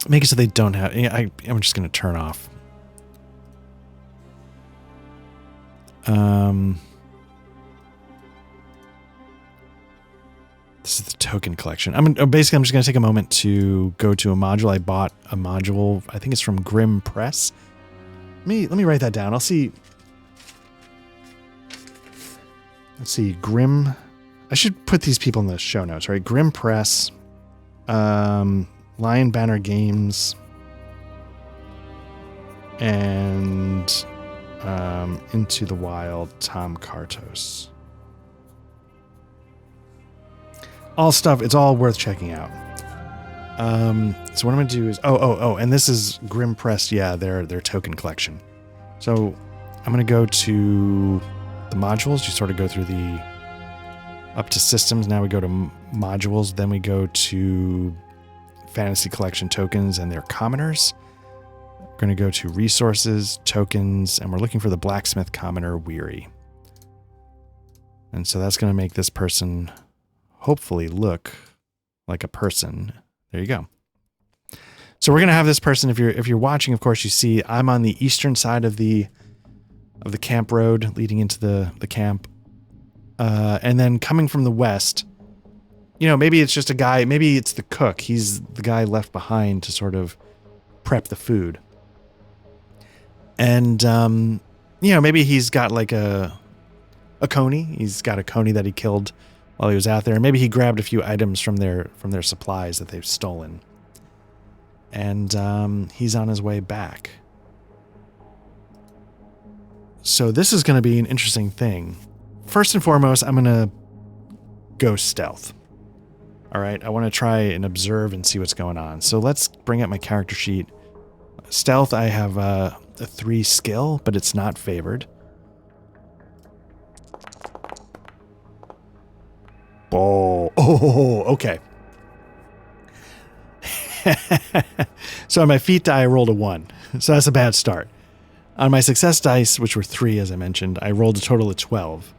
Make it so they don't have... I'm just going to turn off. This is the token collection. Basically, I'm just going to take a moment to go to a module. I bought a module. I think it's from Grim Press. Let me write that down. I'll see. Let's see. Grim. I should put these people in the show notes, right? Grim Press. Lion Banner Games. And Into the Wild, Tom Kartos. All stuff, it's all worth checking out. So what I'm going to do is... Oh, and this is Grim Press, yeah, their token collection. So I'm going to go to the modules. You sort of go through the... Up to systems, now we go to modules, then we go to Fantasy Collection tokens and their commoners. We're going to go to resources, tokens, and we're looking for the blacksmith commoner Weary. And so that's going to make this person hopefully look like a person. There you go. So we're gonna have this person. If you're watching, of course, you see I'm on the eastern side of the camp road leading into the camp, and then coming from the west. You know, maybe it's just a guy. Maybe it's the cook. He's the guy left behind to sort of prep the food. And you know, maybe he's got like a coney. He's got a coney that he killed while he was out there. Maybe he grabbed a few items from their supplies that they've stolen. And he's on his way back. So this is going to be an interesting thing. First and foremost, I'm going to go stealth. All right, I want to try and observe and see what's going on. So let's bring up my character sheet. Stealth, I have a 3 skill, but it's not favored. Oh, okay. So on my feat die, I rolled a 1. So that's a bad start. On my success dice, which were 3, as I mentioned, I rolled a total of 12.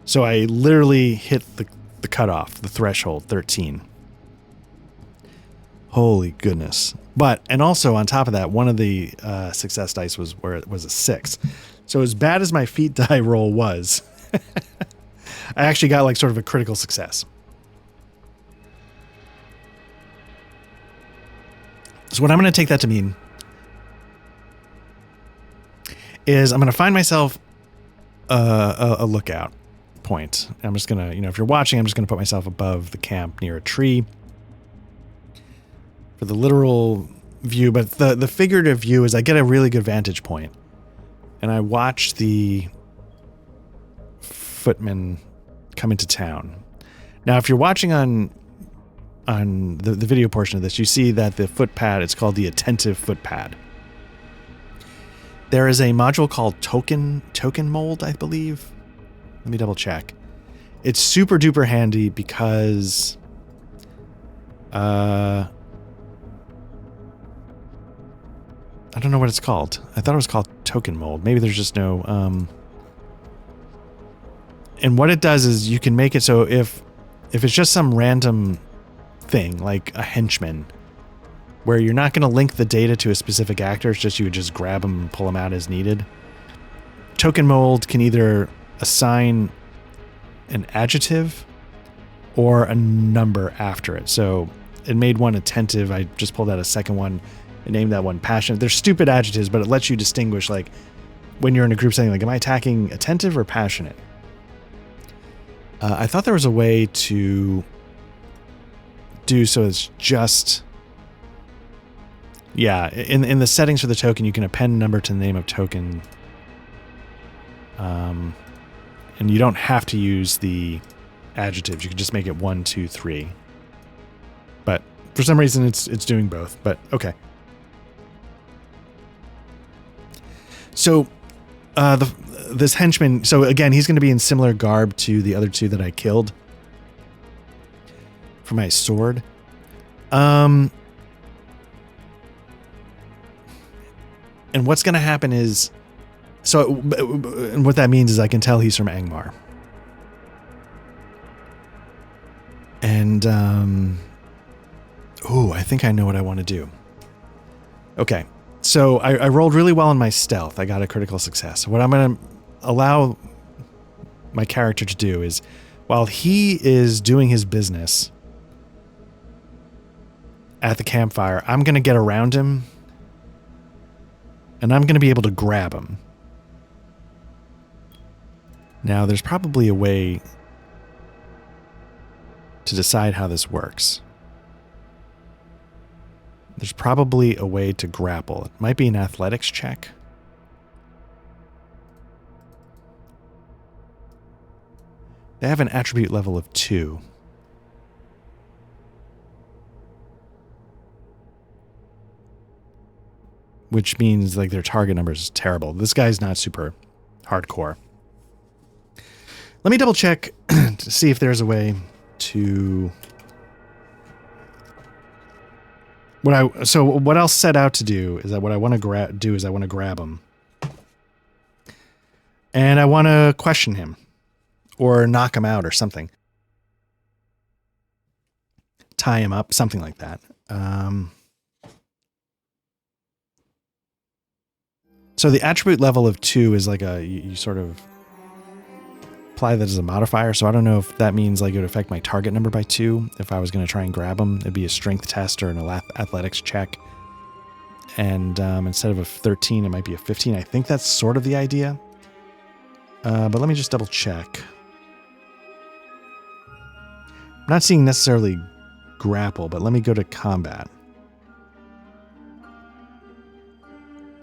So I literally hit the cutoff, the threshold, 13. Holy goodness. And also on top of that, one of the success dice was where it was a 6. So as bad as my feat die roll was, I actually got like sort of a critical success. So what I'm going to take that to mean is I'm going to find myself a lookout point. I'm just going to, you know, if you're watching, I'm just going to put myself above the camp near a tree for the literal view. But the figurative view is I get a really good vantage point and I watch the footmen come into town. Now, if you're watching on the video portion of this, you see that the footpad, it's called the attentive footpad. There is a module called token mold, I believe. Let me double check. It's super duper handy because I don't know what it's called. I thought it was called token mold. Maybe there's just no and what it does is you can make it so if it's just some random thing like a henchman where you're not going to link the data to a specific actor, it's just you would just grab them and pull them out as needed. Token mold can either assign an adjective or a number after it. So it made one attentive. I just pulled out a second one and named that one passionate. They're stupid adjectives, but it lets you distinguish like when you're in a group setting, like, am I attacking attentive or passionate? I thought there was a way to do so it's just, yeah, in the settings for the token, you can append number to the name of token. And you don't have to use the adjectives. You can just make it 1, 2, 3. But for some reason, it's doing both. But okay. So this henchman. So again, he's going to be in similar garb to the other 2 that I killed for my sword. And what's going to happen is, and what that means is I can tell he's from Angmar. And, I think I know what I want to do. Okay. So I rolled really well in my stealth. I got a critical success. What I'm going to allow my character to do is, while he is doing his business at the campfire, I'm going to get around him and I'm going to be able to grab him. Now, there's probably a way to decide how this works. There's probably a way to grapple. It might be an athletics check. They have an attribute level of 2. Which means like their target number is terrible. This guy's not super hardcore. Let me double check to see if there's a way to... What I'll set out to do is that what I want to do is I want to grab him. And I want to question him. Or knock him out or something. Tie him up, something like that. So the attribute level of 2 is like you sort of apply that as a modifier. So I don't know if that means like it would affect my target number by 2. If I was going to try and grab him, it'd be a strength test or an athletics check. And instead of a 13, it might be a 15. I think that's sort of the idea. But let me just double check. I'm not seeing necessarily grapple, but let me go to combat.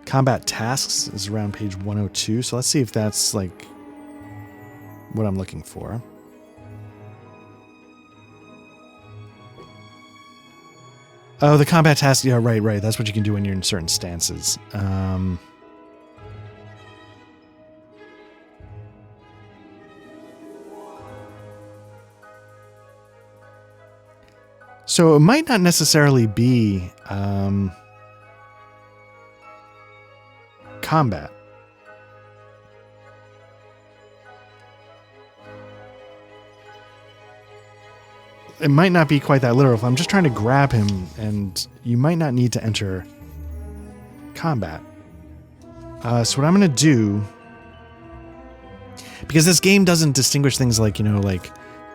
Combat tasks is around page 102. So let's see if that's like what I'm looking for. Oh, the combat task. Yeah, right. That's what you can do when you're in certain stances. So it might not necessarily be combat. It might not be quite that literal. If I'm just trying to grab him, and you might not need to enter combat. So what I'm going to do, because this game doesn't distinguish things like, like,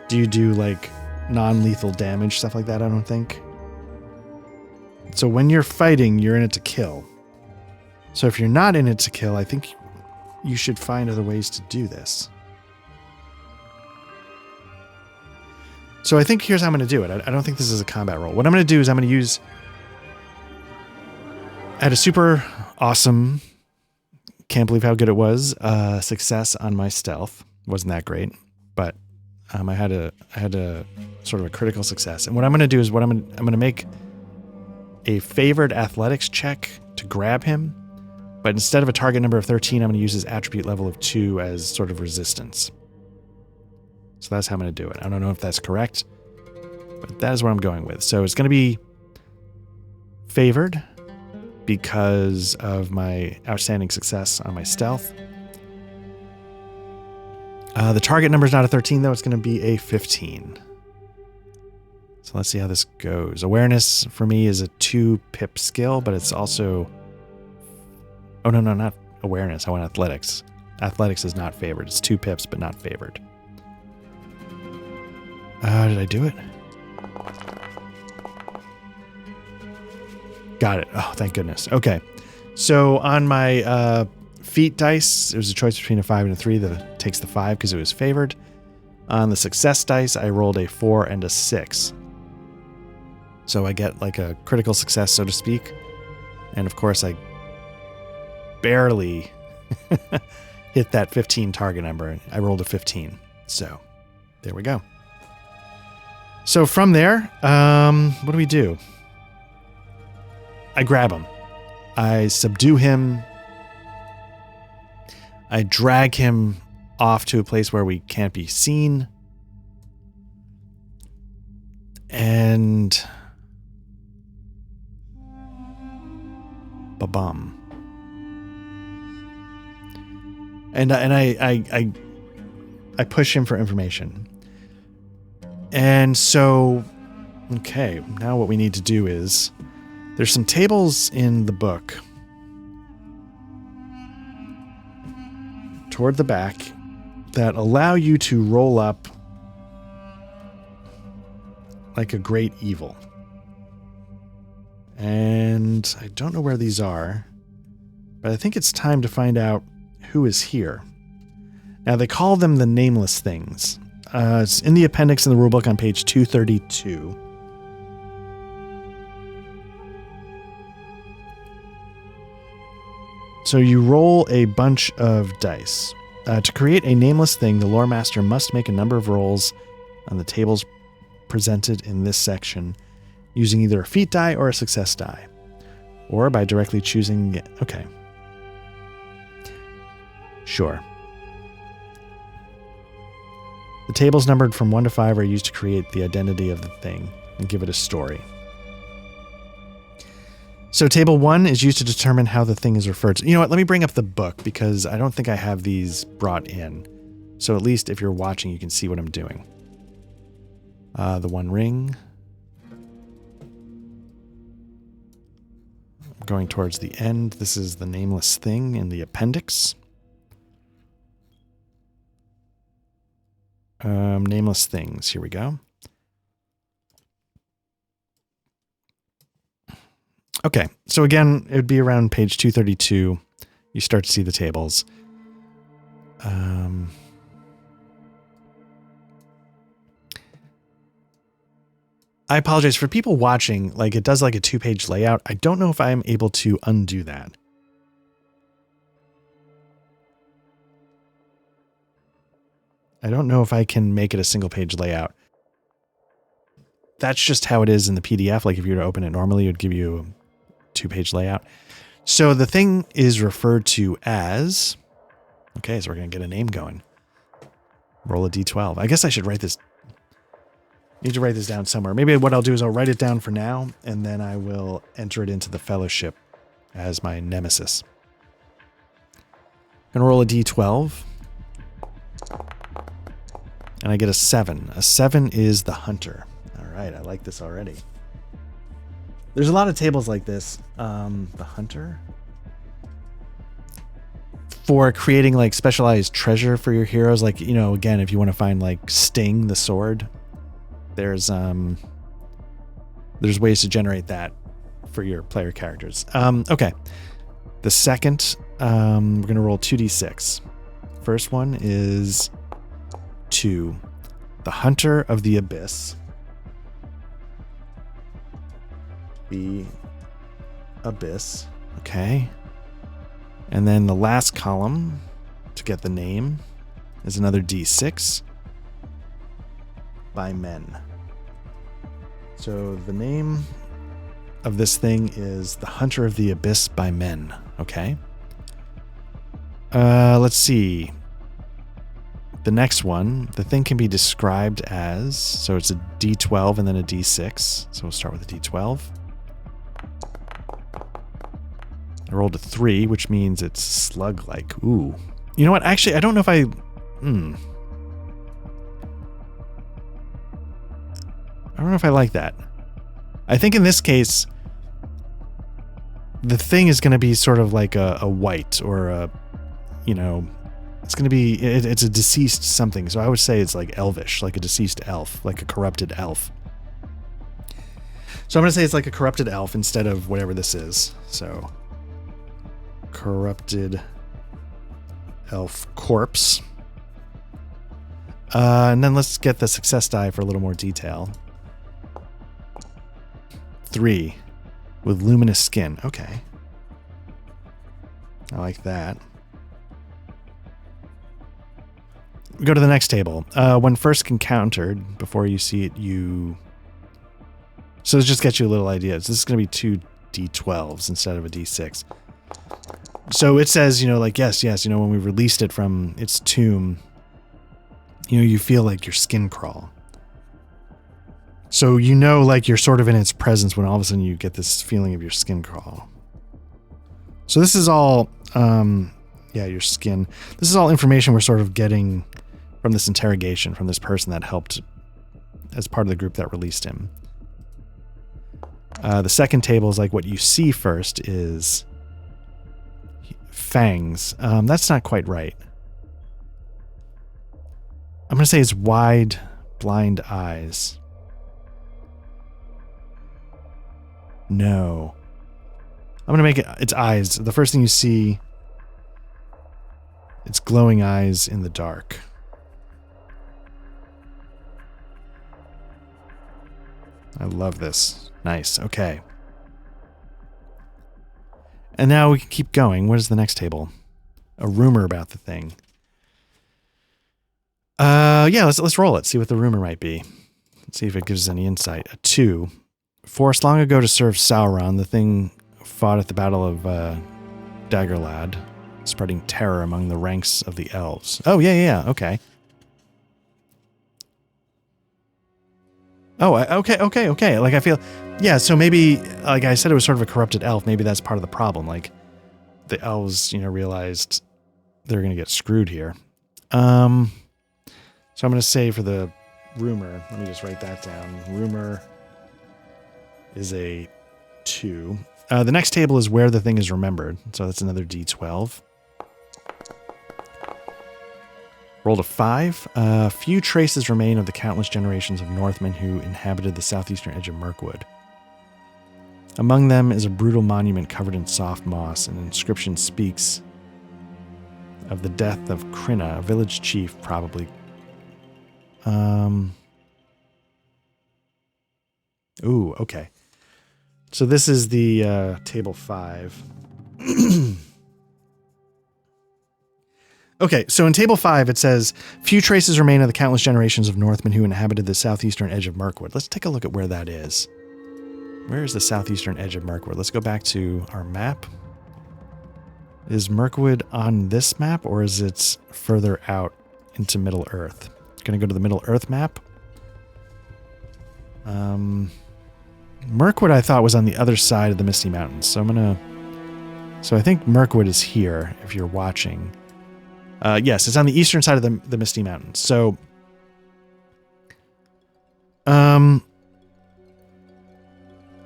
do you do like non-lethal damage, stuff like that, I don't think. So when you're fighting, you're in it to kill. So if you're not in it to kill, I think you should find other ways to do this. So I think here's how I'm going to do it. I don't think this is a combat roll. What I'm going to do is I'm going to use... I had a super awesome, can't believe how good it was, success on my stealth. Wasn't that great, but I had a sort of a critical success. And what I'm going to do is I'm going to make a favored athletics check to grab him, but instead of a target number of 13, I'm going to use his attribute level of 2 as sort of resistance. So that's how I'm going to do it. I don't know if that's correct, but that is what I'm going with. So it's going to be favored because of my outstanding success on my stealth. The target number is not a 13, though. It's going to be a 15. So let's see how this goes. Awareness for me is a 2 pip skill, but it's also... Oh, no, not awareness. I want athletics. Athletics is not favored. It's 2 pips, but not favored. Did I do it? Got it. Oh, thank goodness. Okay. So on my feat dice, it was a choice between a 5 and a 3 that takes the 5 because it was favored. On the success dice, I rolled a 4 and a 6. So I get like a critical success, so to speak. And of course, I barely hit that 15 target number. I rolled a 15. So there we go. So from there, what do we do? I grab him. I subdue him. I drag him off to a place where we can't be seen. And... ba-bum. And I push him for information. And so, okay, now what we need to do is, there's some tables in the book toward the back that allow you to roll up like a great evil. And I don't know where these are, but I think it's time to find out who is here. Now, they call them the nameless things. It's in the appendix in the rulebook on page 232. So you roll a bunch of dice. To create a nameless thing, the lore master must make a number of rolls on the tables presented in this section, using either a feat die or a success die, or by directly choosing... Okay. Sure. The tables numbered from 1 to 5 are used to create the identity of the thing and give it a story. So table 1 is used to determine how the thing is referred to. You know what? Let me bring up the book because I don't think I have these brought in. So at least if you're watching, you can see what I'm doing. The One Ring. I'm going towards the end. This is the nameless thing in the appendix. Nameless things. Here we go. Okay, so again, it would be around page 232. You start to see the tables. I apologize for people watching. Like, it does like a 2-page layout. I don't know if I'm able to undo that. I don't know if I can make it a single-page layout. That's just how it is in the PDF. Like, if you were to open it normally, it would give you a 2-page layout. So the thing is referred to as... Okay, so we're going to get a name going. Roll a d12. I guess I should write this... Need to write this down somewhere. Maybe what I'll do is I'll write it down for now, and then I will enter it into the fellowship as my nemesis. I'm going to roll a d12. And I get a 7. A 7 is the hunter. All right, I like this already. There's a lot of tables like this. The hunter. For creating like specialized treasure for your heroes. Like, you know, again, if you want to find like Sting, the sword, there's ways to generate that for your player characters. Okay. The second, we're going to roll 2d6. First one is 2. The Hunter of the Abyss. The Abyss. Okay. And then the last column to get the name is another d6 by men. So the name of this thing is The Hunter of the Abyss by Men. Okay. Let's see. The next one, the thing can be described as, so it's a d12 and then a d6. So we'll start with a d12. I rolled a 3, which means it's slug-like. Ooh. You know what? Actually, I don't know if I... I don't know if I like that. I think in this case, the thing is going to be sort of like a wight or a, you know, it's going to be, it's a deceased something. So I would say it's like elvish, like a deceased elf, like a corrupted elf. So I'm going to say it's like a corrupted elf instead of whatever this is. So corrupted elf corpse. And then let's get the success die for a little more detail. 3 with luminous skin. Okay. I like that. We go to the next table. When first encountered, before you see it, you... So this just gets you a little idea. So this is going to be 2 d12s instead of a d6. So it says, you know, like, yes, you know, when we released it from its tomb, you know, you feel like your skin crawl. So you know, like, you're sort of in its presence when all of a sudden you get this feeling of your skin crawl. So this is all, yeah, your skin. This is all information we're sort of getting from this interrogation, from this person that helped as part of the group that released him. The second table is like what you see first is fangs. That's not quite right. I'm going to say it's wide, blind eyes. No. I'm going to make it its eyes. The first thing you see, it's glowing eyes in the dark. I love this. Nice. Okay. And now we can keep going. What is the next table? A rumor about the thing. Yeah, let's roll it. See what the rumor might be. Let's see if it gives us any insight. A 2. Forced long ago to serve Sauron, the thing fought at the Battle of Daggerlad, spreading terror among the ranks of the elves. Oh, yeah, okay. Oh, okay. Like, I feel... Yeah, so maybe, like I said, it was sort of a corrupted elf. Maybe that's part of the problem. Like, the elves, you know, realized they're going to get screwed here. So I'm going to say for the rumor, let me just write that down. Rumor is a 2. The next table is where the thing is remembered. So that's another D12. Rolled a 5. Few traces remain of the countless generations of Northmen who inhabited the southeastern edge of Mirkwood. Among them is a brutal monument covered in soft moss. An inscription speaks of the death of Krina, a village chief, probably. Ooh, okay. So this is the table 5. Okay, so in table 5 it says, few traces remain of the countless generations of Northmen who inhabited the southeastern edge of Mirkwood. Let's take a look at where that is. Where is the southeastern edge of Mirkwood? Let's go back to our map. Is Mirkwood on this map, or is it further out into Middle Earth? Going to go to the Middle Earth map. Mirkwood I thought was on the other side of the Misty Mountains, so So I think Mirkwood is here, if you're watching. Yes, it's on the eastern side of the Misty Mountains. So, an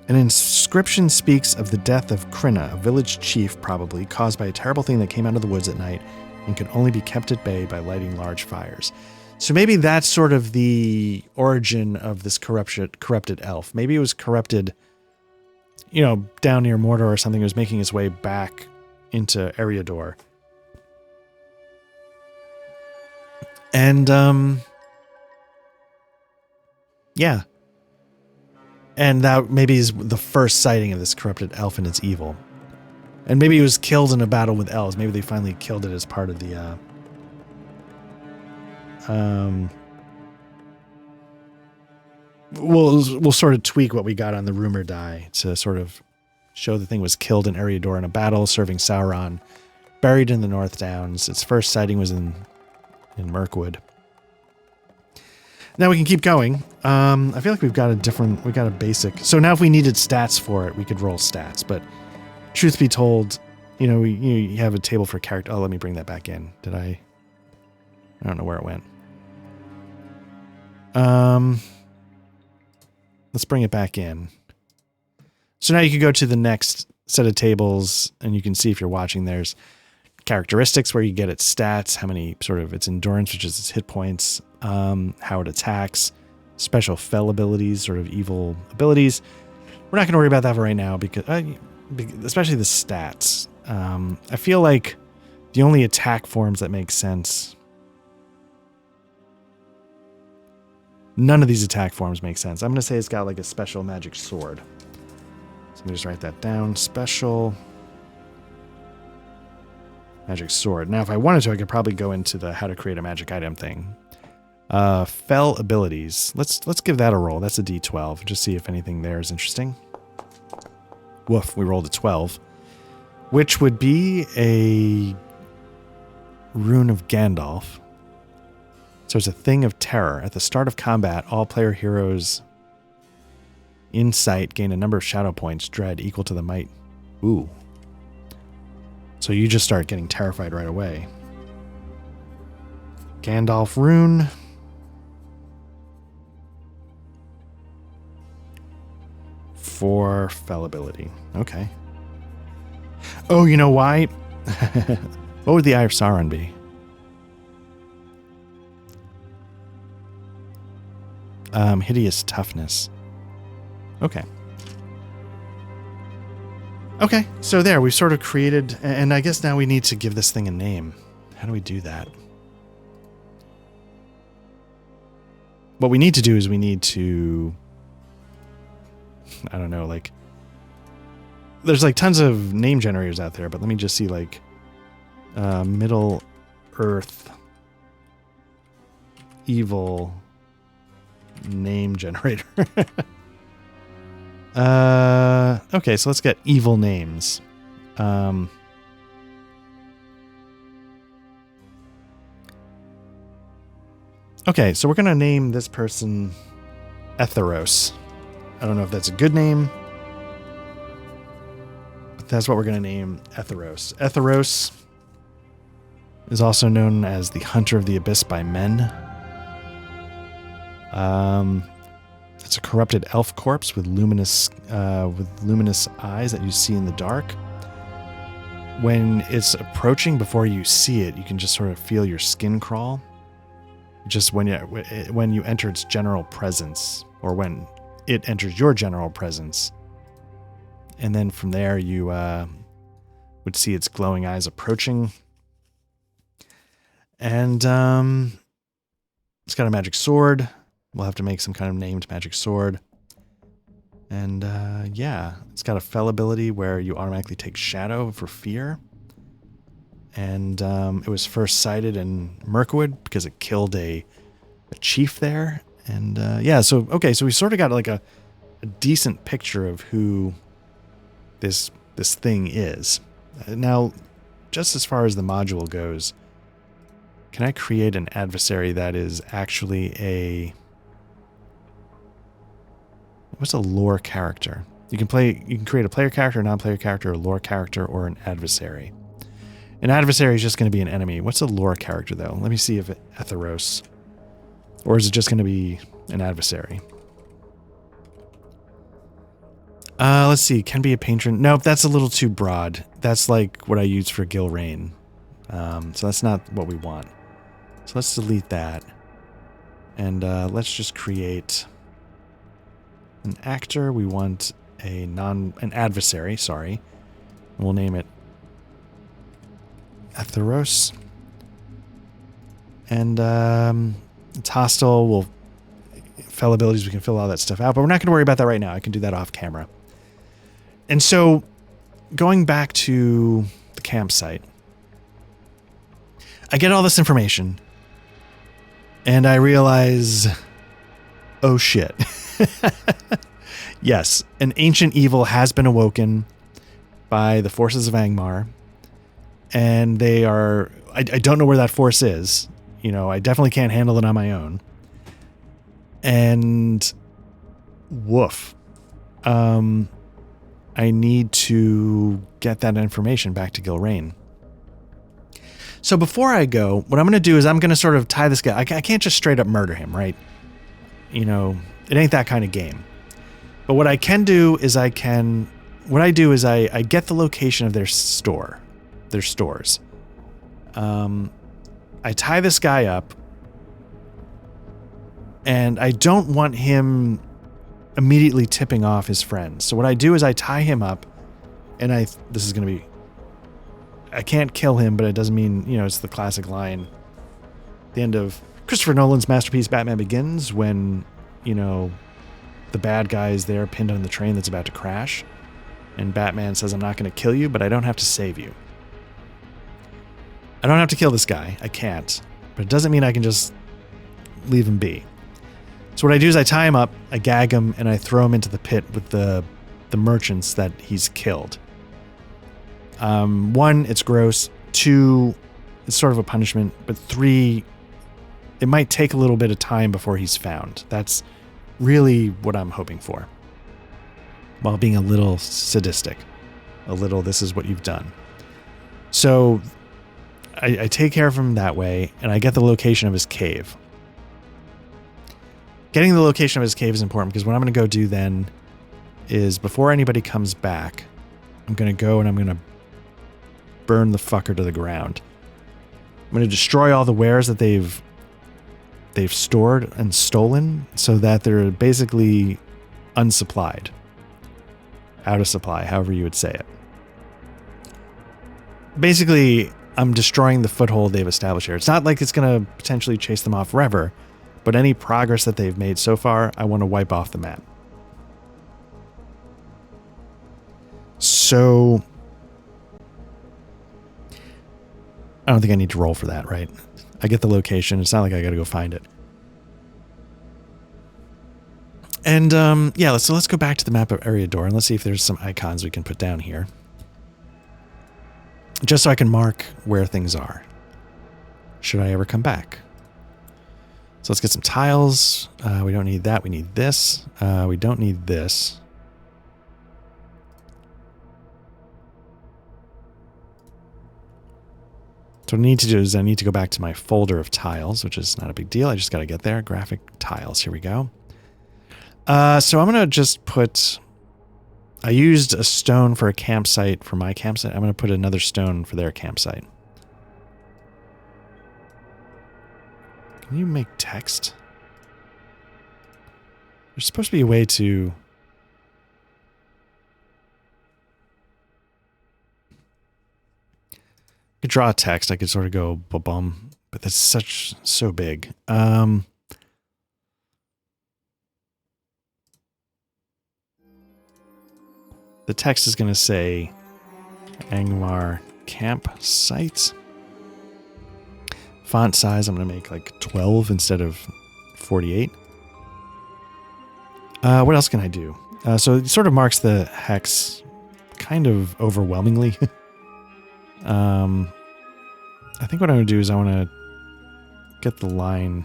inscription speaks of the death of Krina, a village chief probably, caused by a terrible thing that came out of the woods at night and could only be kept at bay by lighting large fires. So maybe that's sort of the origin of this corrupted elf. Maybe it was corrupted, down near Mordor or something. It was making its way back into Eriador. And, yeah. And that maybe is the first sighting of this corrupted elf and its evil. And maybe it was killed in a battle with elves. Maybe they finally killed it as part of the, we'll sort of tweak what we got on the rumor die to sort of show the thing was killed in Eriador in a battle serving Sauron, buried in the North Downs. Its first sighting was in Mirkwood. Now we can keep going. I feel like we got a basic. So now if we needed stats for it, we could roll stats. But truth be told, you have a table for character. Oh, let me bring that back in. Did I don't know where it went. Let's bring it back in. So now you can go to the next set of tables and you can see, if you're watching, there's characteristics where you get its stats, how many sort of its endurance, which is its hit points, how it attacks, special fell abilities, sort of evil abilities. We're not going to worry about that for right now because, especially the stats. I feel like the only attack forms that make sense. None of these attack forms make sense. I'm going to say it's got like a special magic sword. So let me just write that down. Special magic sword. Now, if I wanted to, I could probably go into the how to create a magic item thing. Fell abilities. Let's give that a roll. That's a D12. Just see if anything there is interesting. Woof, we rolled a 12. Which would be a rune of Gandalf. So it's a thing of terror. At the start of combat, all player heroes in sight gain a number of shadow points, dread, equal to the might. Ooh. So you just start getting terrified right away. Gandalf rune. For fell ability. Okay. Oh, you know why? What would the Eye of Sauron be? Hideous toughness. Okay. Okay, so there, we've sort of created, and I guess now we need to give this thing a name. How do we do that? What we need to do is we need to, I don't know, like, there's like tons of name generators out there, but let me just see, like, Middle Earth evil name generator. Okay, so let's get evil names. Okay, so we're going to name this person Etheros. I don't know if that's a good name, but that's what we're going to name Etheros. Etheros is also known as the Hunter of the Abyss by men. It's a corrupted elf corpse with luminous eyes that you see in the dark. When it's approaching, before you see it, you can just sort of feel your skin crawl. Just when you enter its general presence, or when it enters your general presence. And then from there, you would see its glowing eyes approaching. And it's got a magic sword. We'll have to make some kind of named magic sword. And yeah, it's got a fell ability where you automatically take shadow for fear. And it was first sighted in Mirkwood because it killed a chief there. And yeah, so okay, so we sort of got like a decent picture of who this thing is. Now, just as far as the module goes, can I create an adversary that is actually what's a lore character? You can create a player character, a non-player character, a lore character, or an adversary. An adversary is just going to be an enemy. What's a lore character, though? Let me see if Etheros. Or is it just going to be an adversary? Let's see. Can be a patron. Nope, that's a little too broad. That's like what I use for Gilrain. So that's not what we want. So let's delete that. And let's just create an actor. We want an adversary, sorry. We'll name it Etheros. And it's hostile. Fell abilities, we can fill all that stuff out, but we're not going to worry about that right now. I can do that off camera. And so, going back to the campsite, I get all this information, and I realize, oh shit. Yes, an ancient evil has been awoken by the forces of Angmar, and they are... I don't know where that force is. You know, I definitely can't handle it on my own. And woof. I need to get that information back to Gilrain. So before I go, what I'm going to do is I'm going to sort of tie this guy. I can't just straight up murder him, right? You know, it ain't that kind of game. But what I can do is I get the location of their stores. I tie this guy up, and I don't want him immediately tipping off his friends. So what I do is I tie him up, and this is going to be... I can't kill him, but it doesn't mean, you know, it's the classic line. The end of Christopher Nolan's masterpiece Batman Begins, when, you know, the bad guy is there pinned on the train that's about to crash, and Batman says, I'm not going to kill you, but I don't have to save you. I don't have to kill this guy. I can't. But it doesn't mean I can just leave him be. So what I do is I tie him up, I gag him, and I throw him into the pit with the merchants that he's killed. One, it's gross. Two, it's sort of a punishment. But three, it might take a little bit of time before he's found. That's really what I'm hoping for. While being a little sadistic. A little, this is what you've done. So I take care of him that way, and I get the location of his cave. Getting the location of his cave is important, because what I'm going to go do then is, before anybody comes back, I'm going to go and I'm going to burn the fucker to the ground. I'm going to destroy all the wares that they've stored and stolen, so that they're basically unsupplied. Out of supply, however you would say it. Basically, I'm destroying the foothold they've established here. It's not like it's going to potentially chase them off forever, but any progress that they've made so far, I want to wipe off the map. So, I don't think I need to roll for that, right? I get the location. It's not like I got to go find it. And yeah, let's go back to the map of Eriador, and let's see if there's some icons we can put down here. Just so I can mark where things are. Should I ever come back? So let's get some tiles. We don't need that. We need this. We don't need this. So what I need to do is I need to go back to my folder of tiles, which is not a big deal. I just got to get there. Graphic tiles. Here we go. So I'm going to just put... I used a stone for a campsite for my campsite. I'm going to put another stone for their campsite. Can you make text? There's supposed to be a way to... I could draw a text. I could sort of go ba-bum, but that's so big. The text is going to say Angmar campsite. Font size, I'm going to make like 12 instead of 48. What else can I do? So it sort of marks the hex kind of overwhelmingly. I think what I'm going to do is I want to get the line...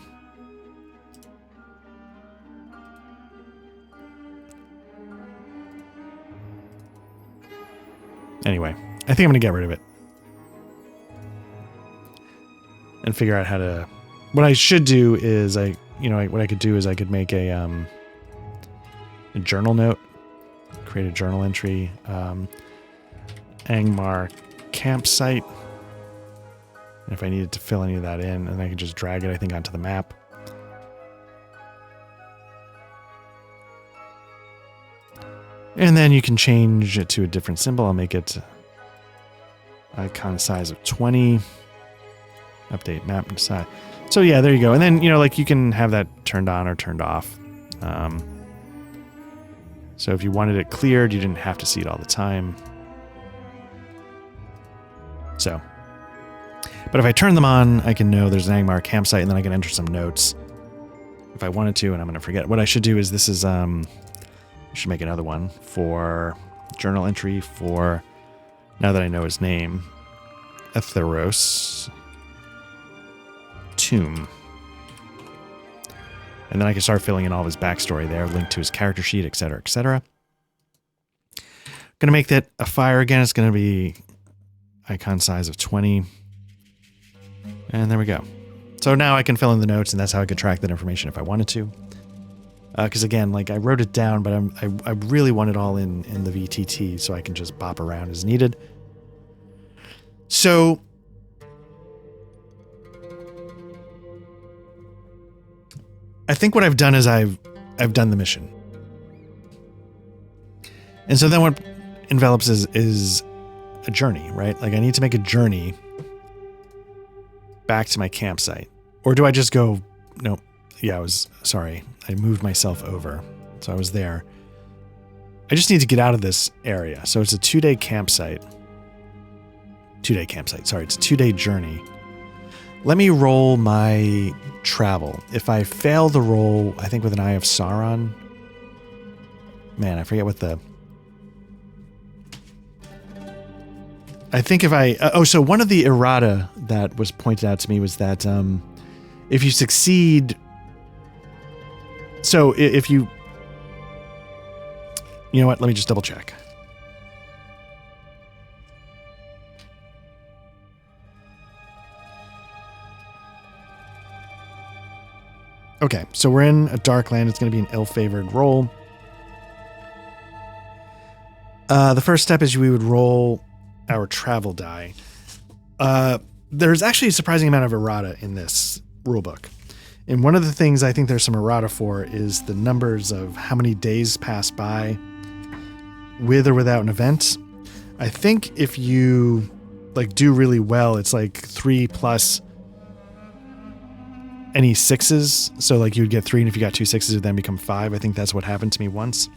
Anyway, I think I'm going to get rid of it. And figure out how to... What I should do is what I could do is I could make a journal note. Create a journal entry. Angmar campsite. And if I needed to fill any of that in, and I could just drag it, I think, onto the map. And then you can change it to a different symbol. I'll make it icon size of 20. Update map size. So yeah, there you go. And then, like you can have that turned on or turned off. So if you wanted it cleared, you didn't have to see it all the time. So, but if I turn them on, I can know there's an Angmar campsite, and then I can enter some notes if I wanted to, and I'm going to forget. What I should do is this is, I should make another one for journal entry for, now that I know his name, Etheros Tomb. And then I can start filling in all of his backstory there, link to his character sheet, etc., etc. Going to make that a fire again. It's going to be icon size of 20. And there we go. So now I can fill in the notes, and that's how I could track that information if I wanted to. Because again, like I wrote it down, but I really want it all in the VTT so I can just bop around as needed. So I think what I've done is I've done the mission. And so then what envelops is a journey, right? Like I need to make a journey back to my campsite. Or do I just go, no, yeah, I moved myself over. So I was there. I just need to get out of this area. So it's a 2-day campsite. Sorry, it's a 2-day journey. Let me roll my travel. If I fail the roll, I think with an Eye of Sauron. Man, I forget what the... I think if I... so one of the errata that was pointed out to me was that if you succeed... So if you... You know what? Let me just double check. Okay, so we're in a dark land. It's going to be an ill-favored roll. The first step is we would roll our travel die. There's actually a surprising amount of errata in this rulebook. And one of the things I think there's some errata for is the numbers of how many days pass by with or without an event. I think if you like do really well, it's like 3 plus any 6s. So like you would get 3, and if you got 2 6s, it would then become 5. I think that's what happened to me once.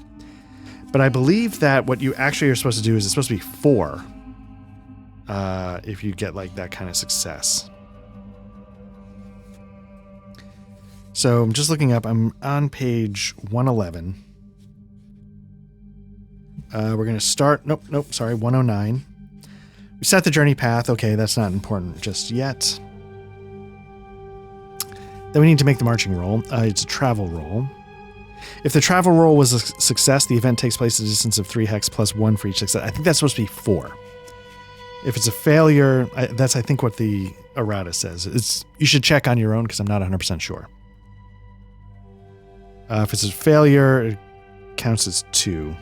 But I believe that what you actually are supposed to do is it's supposed to be 4 if you get like that kind of success. So I'm just looking up. I'm on page 111. We're going to start... Nope, sorry, 109. We set the journey path. Okay, that's not important just yet. Then we need to make the marching roll. It's a travel roll. If the travel roll was a success, the event takes place at a distance of 3 hex plus 1 for each success. I think that's supposed to be 4. If it's a failure, that's I think what the errata says. You should check on your own because I'm not 100% sure. If it's a failure, it counts as 2.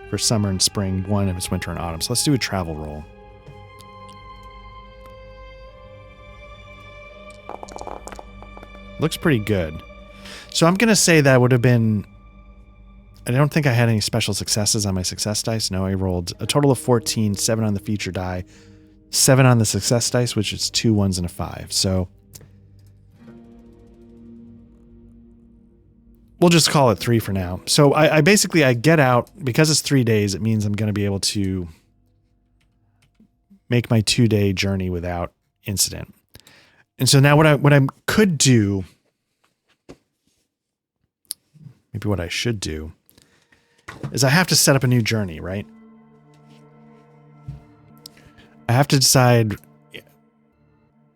For summer and spring, 1 if it's winter and autumn. So let's do a travel roll. Looks pretty good. So I'm going to say that would have been... I don't think I had any special successes on my success dice. No, I rolled a total of 14, 7 on the feature die, 7 on the success dice, which is 2 1s and a 5. So we'll just call it 3 for now. So I basically, I get out, because it's 3 days, it means I'm going to be able to make my 2-day journey without incident. And so now what I could do, maybe what I should do, is I have to set up a new journey, right? I have to decide,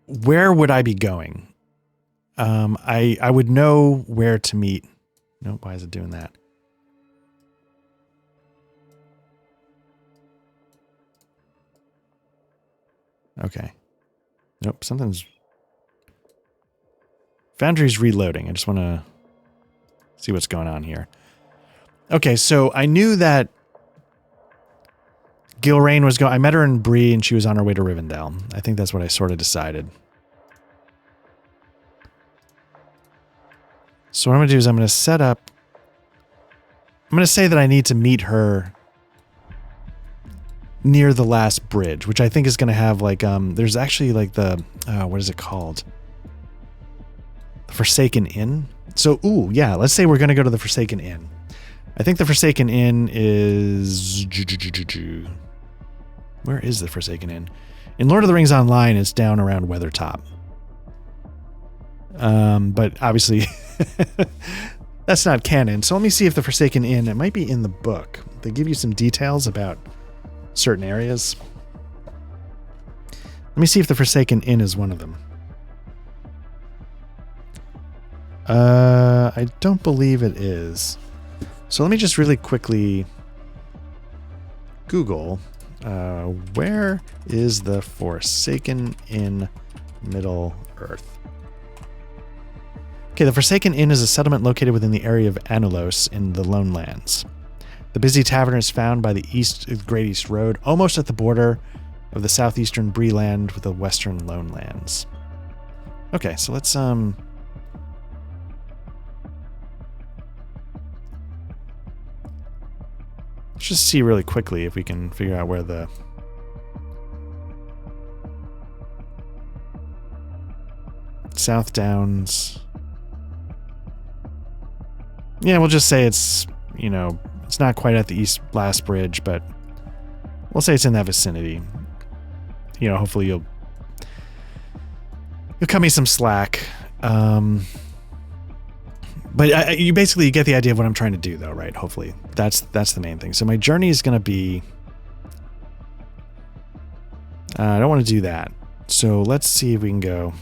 where would I be going? I would know where to meet. No, why is it doing that? Okay. Nope, something's... Foundry's reloading. I just want to see what's going on here. Okay, so I knew that Gilraine was going... I met her in Bree and she was on her way to Rivendell. I think that's what I sort of decided. So what I'm going to do is I'm going to set up... I'm going to say that I need to meet her near the last bridge, which I think is going to have like... there's actually like the... what is it called? The Forsaken Inn? So, ooh, yeah, let's say we're going to go to the Forsaken Inn. I think the Forsaken Inn is... Where is the Forsaken Inn? In Lord of the Rings Online, it's down around Weathertop. But obviously, that's not canon. So let me see if the Forsaken Inn, it might be in the book. They give you some details about certain areas. Let me see if the Forsaken Inn is one of them. I don't believe it is. So let me just really quickly Google, where is the Forsaken Inn Middle Earth? Okay, the Forsaken Inn is a settlement located within the area of Anulos in the Lone Lands. The busy tavern is found by the Great East Road, almost at the border of the southeastern Bree Land with the western Lone Lands. Okay, so let's just see really quickly if we can figure out where the... South Downs... Yeah, we'll just say it's, you know, it's not quite at the East Last Bridge, but we'll say it's in that vicinity. You know, hopefully you'll cut me some slack. But you basically get the idea of what I'm trying to do, though, right? Hopefully. That's the main thing. So my journey is going to be... I don't want to do that. So let's see if we can go...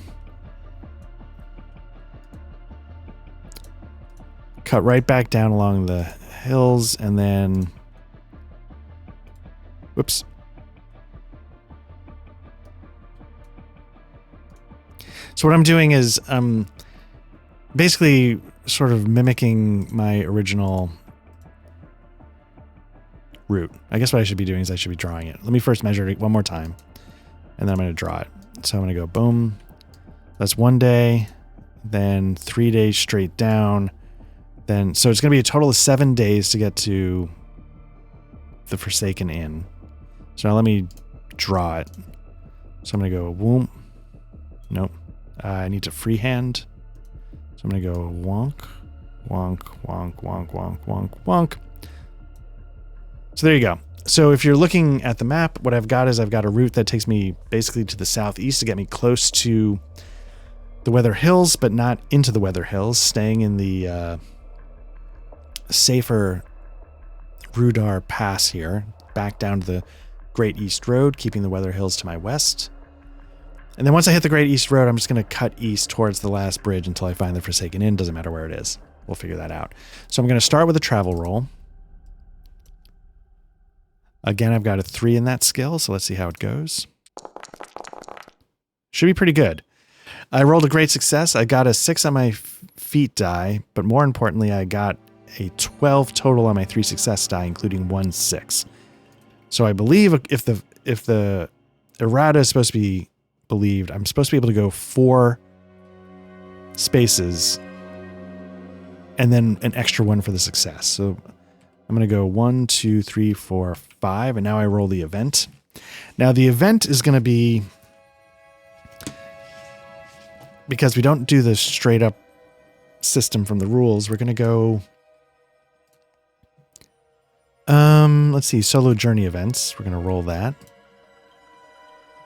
Cut right back down along the hills and then... Whoops. So what I'm doing is basically sort of mimicking my original route. I guess what I should be doing is I should be drawing it. Let me first measure it one more time and then I'm going to draw it. So I'm going to go boom. That's 1 day, then 3 days straight down. Then, so it's going to be a total of 7 days to get to the Forsaken Inn. So now let me draw it. So I'm going to go whoom. Nope. I need to freehand. So I'm going to go wonk, wonk, wonk, wonk, wonk, wonk, wonk. So there you go. So if you're looking at the map, what I've got is I've got a route that takes me basically to the southeast to get me close to the Weather Hills, but not into the Weather Hills, staying in the safer Rudar Pass here, back down to the Great East Road, keeping the Weather Hills to my west. And then once I hit the Great East Road, I'm just going to cut east towards the last bridge until I find the Forsaken Inn. Doesn't matter where it is. We'll figure that out. So I'm going to start with a travel roll. Again, I've got a 3 in that skill, so let's see how it goes. Should be pretty good. I rolled a great success. I got a 6 on my feat die, but more importantly, I got a 12 total on my 3 success die, including 1 6. So I believe if the errata is supposed to be believed, I'm supposed to be able to go 4 spaces and then an extra 1 for the success. So I'm going to go 1, 2, 3, 4, 5, and now I roll the event. Now the event is going to be, because we don't do the straight up system from the rules, we're going to go, let's see, solo journey events. We're going to roll that.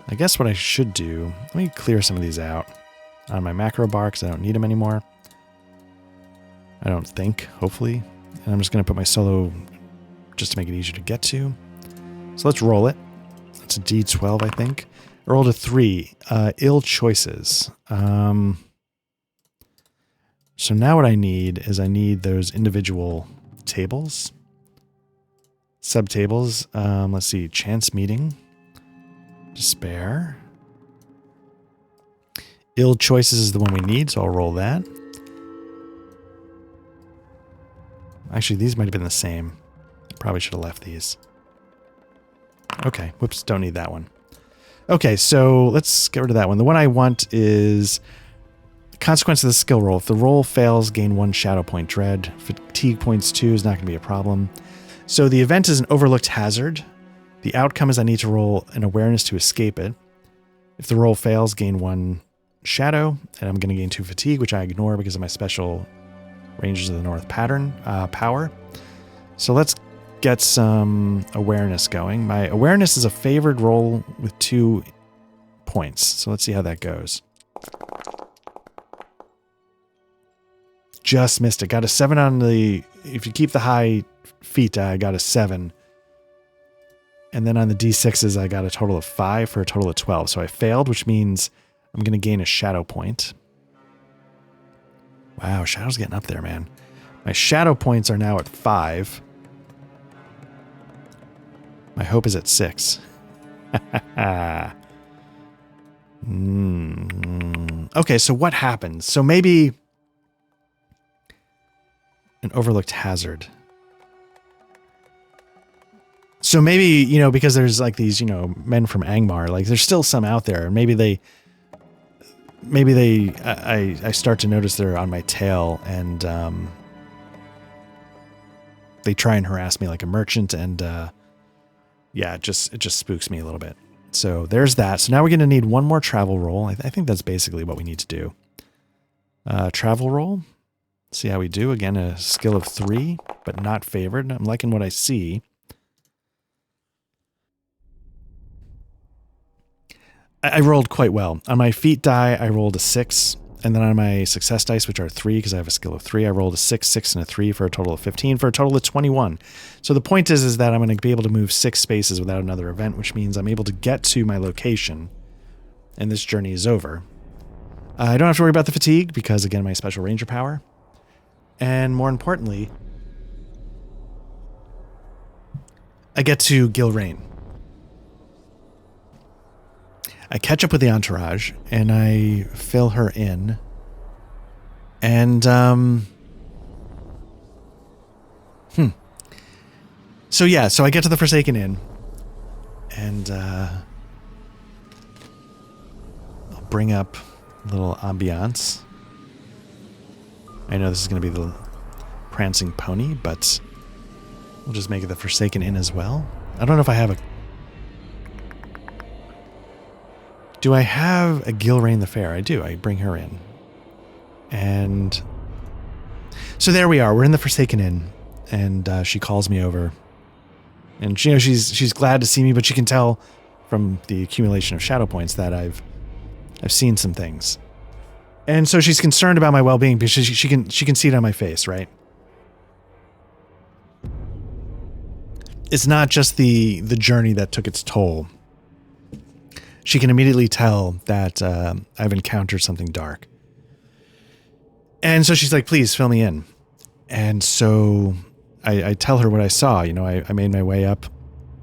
I guess what I should do, let me clear some of these out on my macro bar because I don't need them anymore. I don't think, hopefully. And I'm just going to put my solo just to make it easier to get to. So let's roll it. It's a D12, I think. I rolled a 3. Ill choices. So now what I need is I need those individual tables. Subtables. Let's see. Chance meeting. Despair. Ill choices is the one we need, so I'll roll that. Actually, these might have been the same. Probably should have left these. Okay, whoops, don't need that one. Okay, so let's get rid of that one. The one I want is consequence of the skill roll. If the roll fails, gain 1 shadow point dread. Fatigue points 2 is not going to be a problem. So the event is an overlooked hazard. The outcome is I need to roll an awareness to escape it. If the roll fails, gain 1 shadow, and I'm going to gain 2 fatigue, which I ignore because of my special Rangers of the North pattern power. So let's get some awareness going. My awareness is a favored roll with 2 points. So let's see how that goes. Just missed it. Got a 7 on the, if you keep the high feat die, I got a 7. And then on the D6s, I got a total of 5 for a total of 12. So I failed, which means I'm going to gain a shadow point. Wow, Shadow's getting up there, man. My shadow points are now at 5. My hope is at 6. Okay, so what happens? So maybe an overlooked hazard. So maybe, you know, because there's like these, you know, men from Angmar, like there's still some out there. Maybe I start to notice they're on my tail, and they try and harass me like a merchant, and yeah, it just spooks me a little bit. So there's that. So now we're going to need 1 more travel roll. I think that's basically what we need to do. Travel roll. See how we do. Again, a skill of 3, but not favored. I'm liking what I see. I rolled quite well. On my feat die, I rolled a 6. And then on my success dice, which are 3, because I have a skill of 3, I rolled a 6, 6, and a 3 for a total of 15, for a total of 21. So the point is that I'm going to be able to move 6 spaces without another event, which means I'm able to get to my location, and this journey is over. I don't have to worry about the fatigue, because, again, my special ranger power. And more importantly, I get to Gilrain. I catch up with the entourage, and I fill her in. And, So yeah, so I get to the Forsaken Inn, and, I'll bring up a little ambiance. I know this is going to be the Prancing Pony, but we'll just make it the Forsaken Inn as well. I don't know if I have a... Do I have a Gilrain the Fair? I do. I bring her in. And so there we are. We're in the Forsaken Inn, and she calls me over. And you know, she's glad to see me, but she can tell from the accumulation of shadow points that I've seen some things. And so she's concerned about my well-being because she can see it on my face, right? It's not just the journey that took its toll. She can immediately tell that I've encountered something dark. And so she's like, please fill me in. And so I tell her what I saw. You know, I made my way up,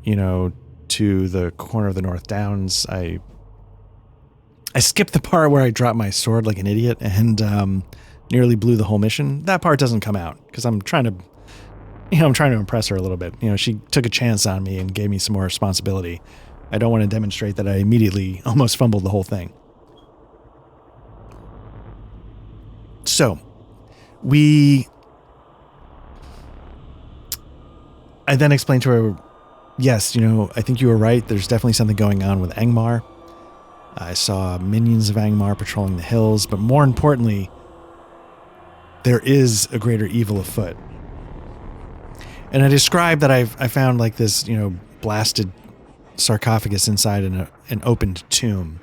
you know, to the corner of the North Downs. I I skipped the part where I dropped my sword like an idiot and nearly blew the whole mission. That part doesn't come out because I'm trying to, I'm trying to impress her a little bit. She took a chance on me and gave me some more responsibility. I don't want to demonstrate that I immediately almost fumbled the whole thing. So, I then explained to her, yes, I think you were right. There's definitely something going on with Angmar. I saw minions of Angmar patrolling the hills, but more importantly, there is a greater evil afoot. And I described that I found like this, blasted sarcophagus inside an opened tomb.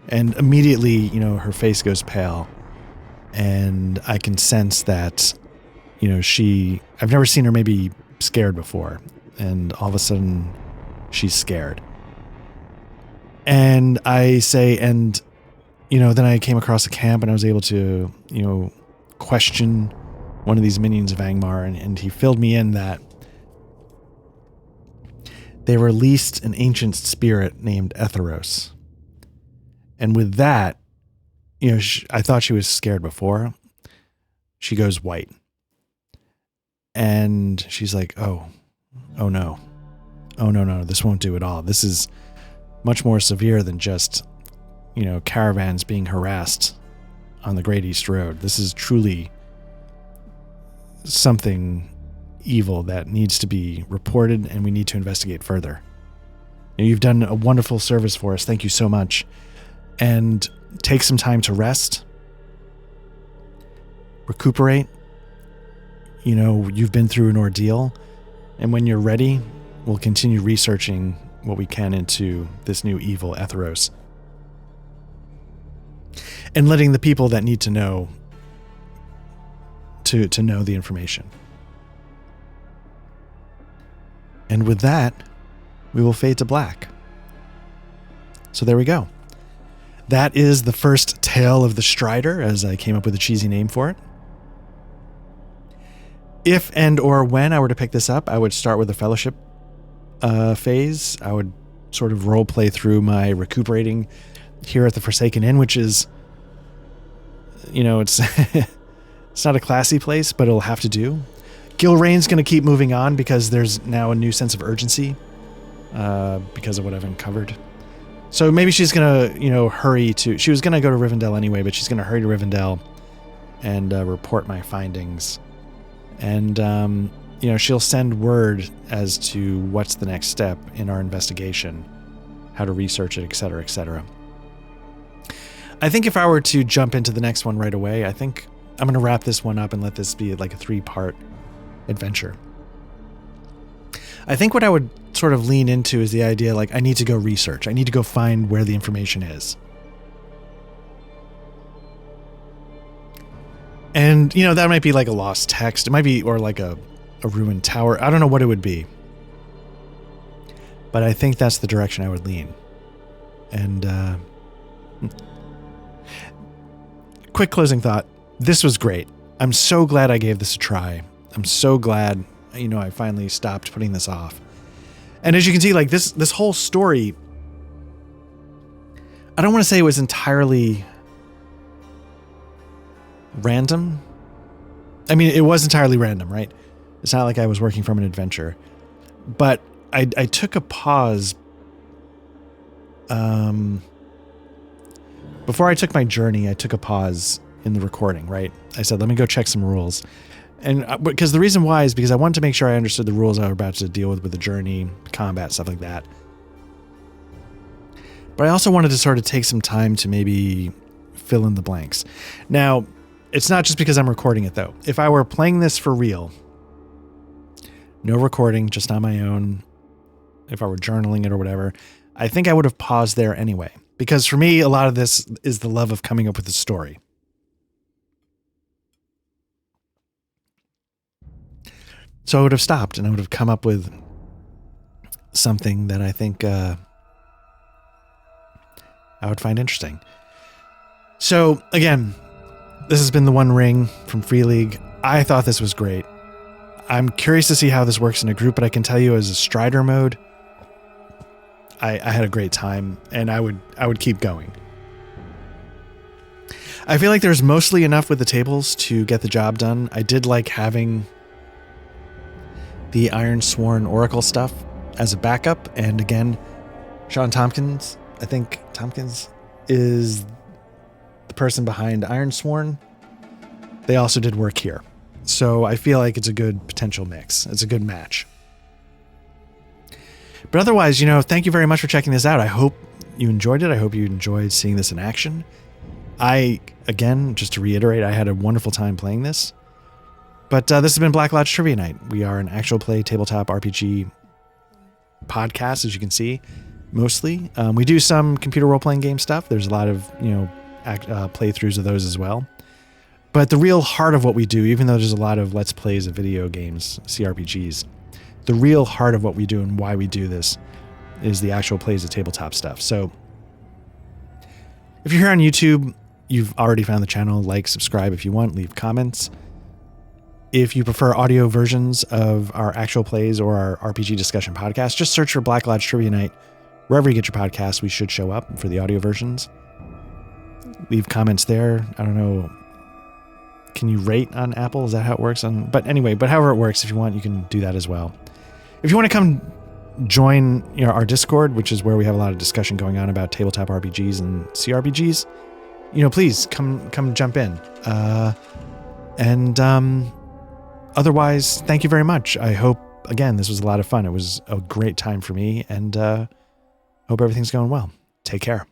And immediately, her face goes pale. And I can sense that, I've never seen her maybe scared before. And all of a sudden, she's scared. And I say, and, then I came across a camp and I was able to, question one of these minions of Angmar. And he filled me in that they released an ancient spirit named Etheros. And with that, I thought she was scared before. She goes white. And she's like, oh no. Oh no, this won't do at all. This is much more severe than just, caravans being harassed on the Great East Road. This is truly something evil that needs to be reported, and we need to investigate further. You've done a wonderful service for us. Thank you so much. And take some time to rest, recuperate. You've been through an ordeal, and when you're ready, we'll continue researching what we can into this new evil Etheros, and letting the people that need to know to know the information. And with that, we will fade to black. So there we go. That is the first tale of the Strider, as I came up with a cheesy name for it. If and or when I were to pick this up, I would start with the Fellowship phase. I would sort of role play through my recuperating here at the Forsaken Inn, which is, it's it's not a classy place, but it'll have to do. Gilrain's going to keep moving on because there's now a new sense of urgency because of what I've uncovered. So maybe she's going to, hurry to... She was going to go to Rivendell anyway, but she's going to hurry to Rivendell and report my findings. And, she'll send word as to what's the next step in our investigation, how to research it, etc., etc. I think if I were to jump into the next one right away, I think I'm going to wrap this one up and let this be like a 3-part adventure. I think what I would sort of lean into is the idea like I need to go research. I need to go find where the information is. And, that might be like a lost text. It might be, or like a ruined tower. I don't know what it would be. But I think that's the direction I would lean. And, quick closing thought. This was great. I'm so glad I gave this a try. I'm so glad, I finally stopped putting this off. And as you can see, like this whole story, I don't want to say it was entirely random. I mean, it was entirely random, right? It's not like I was working from an adventure. But I took a pause. Before I took my journey, I took a pause in the recording, right? I said, let me go check some rules. And because the reason why is because I wanted to make sure I understood the rules I was about to deal with the journey, combat, stuff like that. But I also wanted to sort of take some time to maybe fill in the blanks. Now, it's not just because I'm recording it, though. If I were playing this for real, no recording, just on my own, if I were journaling it or whatever, I think I would have paused there anyway. Because for me, a lot of this is the love of coming up with a story. So I would have stopped and I would have come up with something that I think I would find interesting. So again, this has been The One Ring from Free League. I thought this was great. I'm curious to see how this works in a group, but I can tell you as a Strider mode, I had a great time and I would keep going. I feel like there's mostly enough with the tables to get the job done. I did like having the Iron Sworn Oracle stuff as a backup. And again, Sean Tompkins, I think Tompkins is the person behind Iron Sworn. They also did work here. So I feel like it's a good potential mix. It's a good match. But otherwise, thank you very much for checking this out. I hope you enjoyed it. I hope you enjoyed seeing this in action. Again, just to reiterate, I had a wonderful time playing this. But this has been Black Lodge Trivia Night. We are an actual play tabletop RPG podcast, as you can see, mostly. We do some computer role-playing game stuff. There's a lot of, playthroughs of those as well. But the real heart of what we do, even though there's a lot of Let's Plays of video games, CRPGs, the real heart of what we do and why we do this is the actual plays of tabletop stuff. So if you're here on YouTube, you've already found the channel. Like, subscribe if you want, leave comments. If you prefer audio versions of our actual plays or our RPG discussion podcast, just search for Black Lodge Trivia Night. Wherever you get your podcasts, we should show up for the audio versions. Leave comments there. I don't know. Can you rate on Apple? Is that how it works? But however it works, if you want, you can do that as well. If you want to come join our Discord, which is where we have a lot of discussion going on about tabletop RPGs and CRPGs, please come jump in. Otherwise, thank you very much. I hope, again, this was a lot of fun. It was a great time for me, and hope everything's going well. Take care.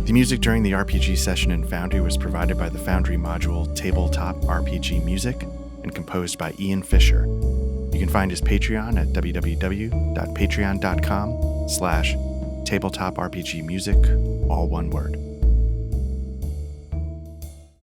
The music during the RPG session in Foundry was provided by the Foundry module Tabletop RPG Music and composed by Ian Fisher. You can find his Patreon at www.patreon.com/tabletop RPG music, all one word.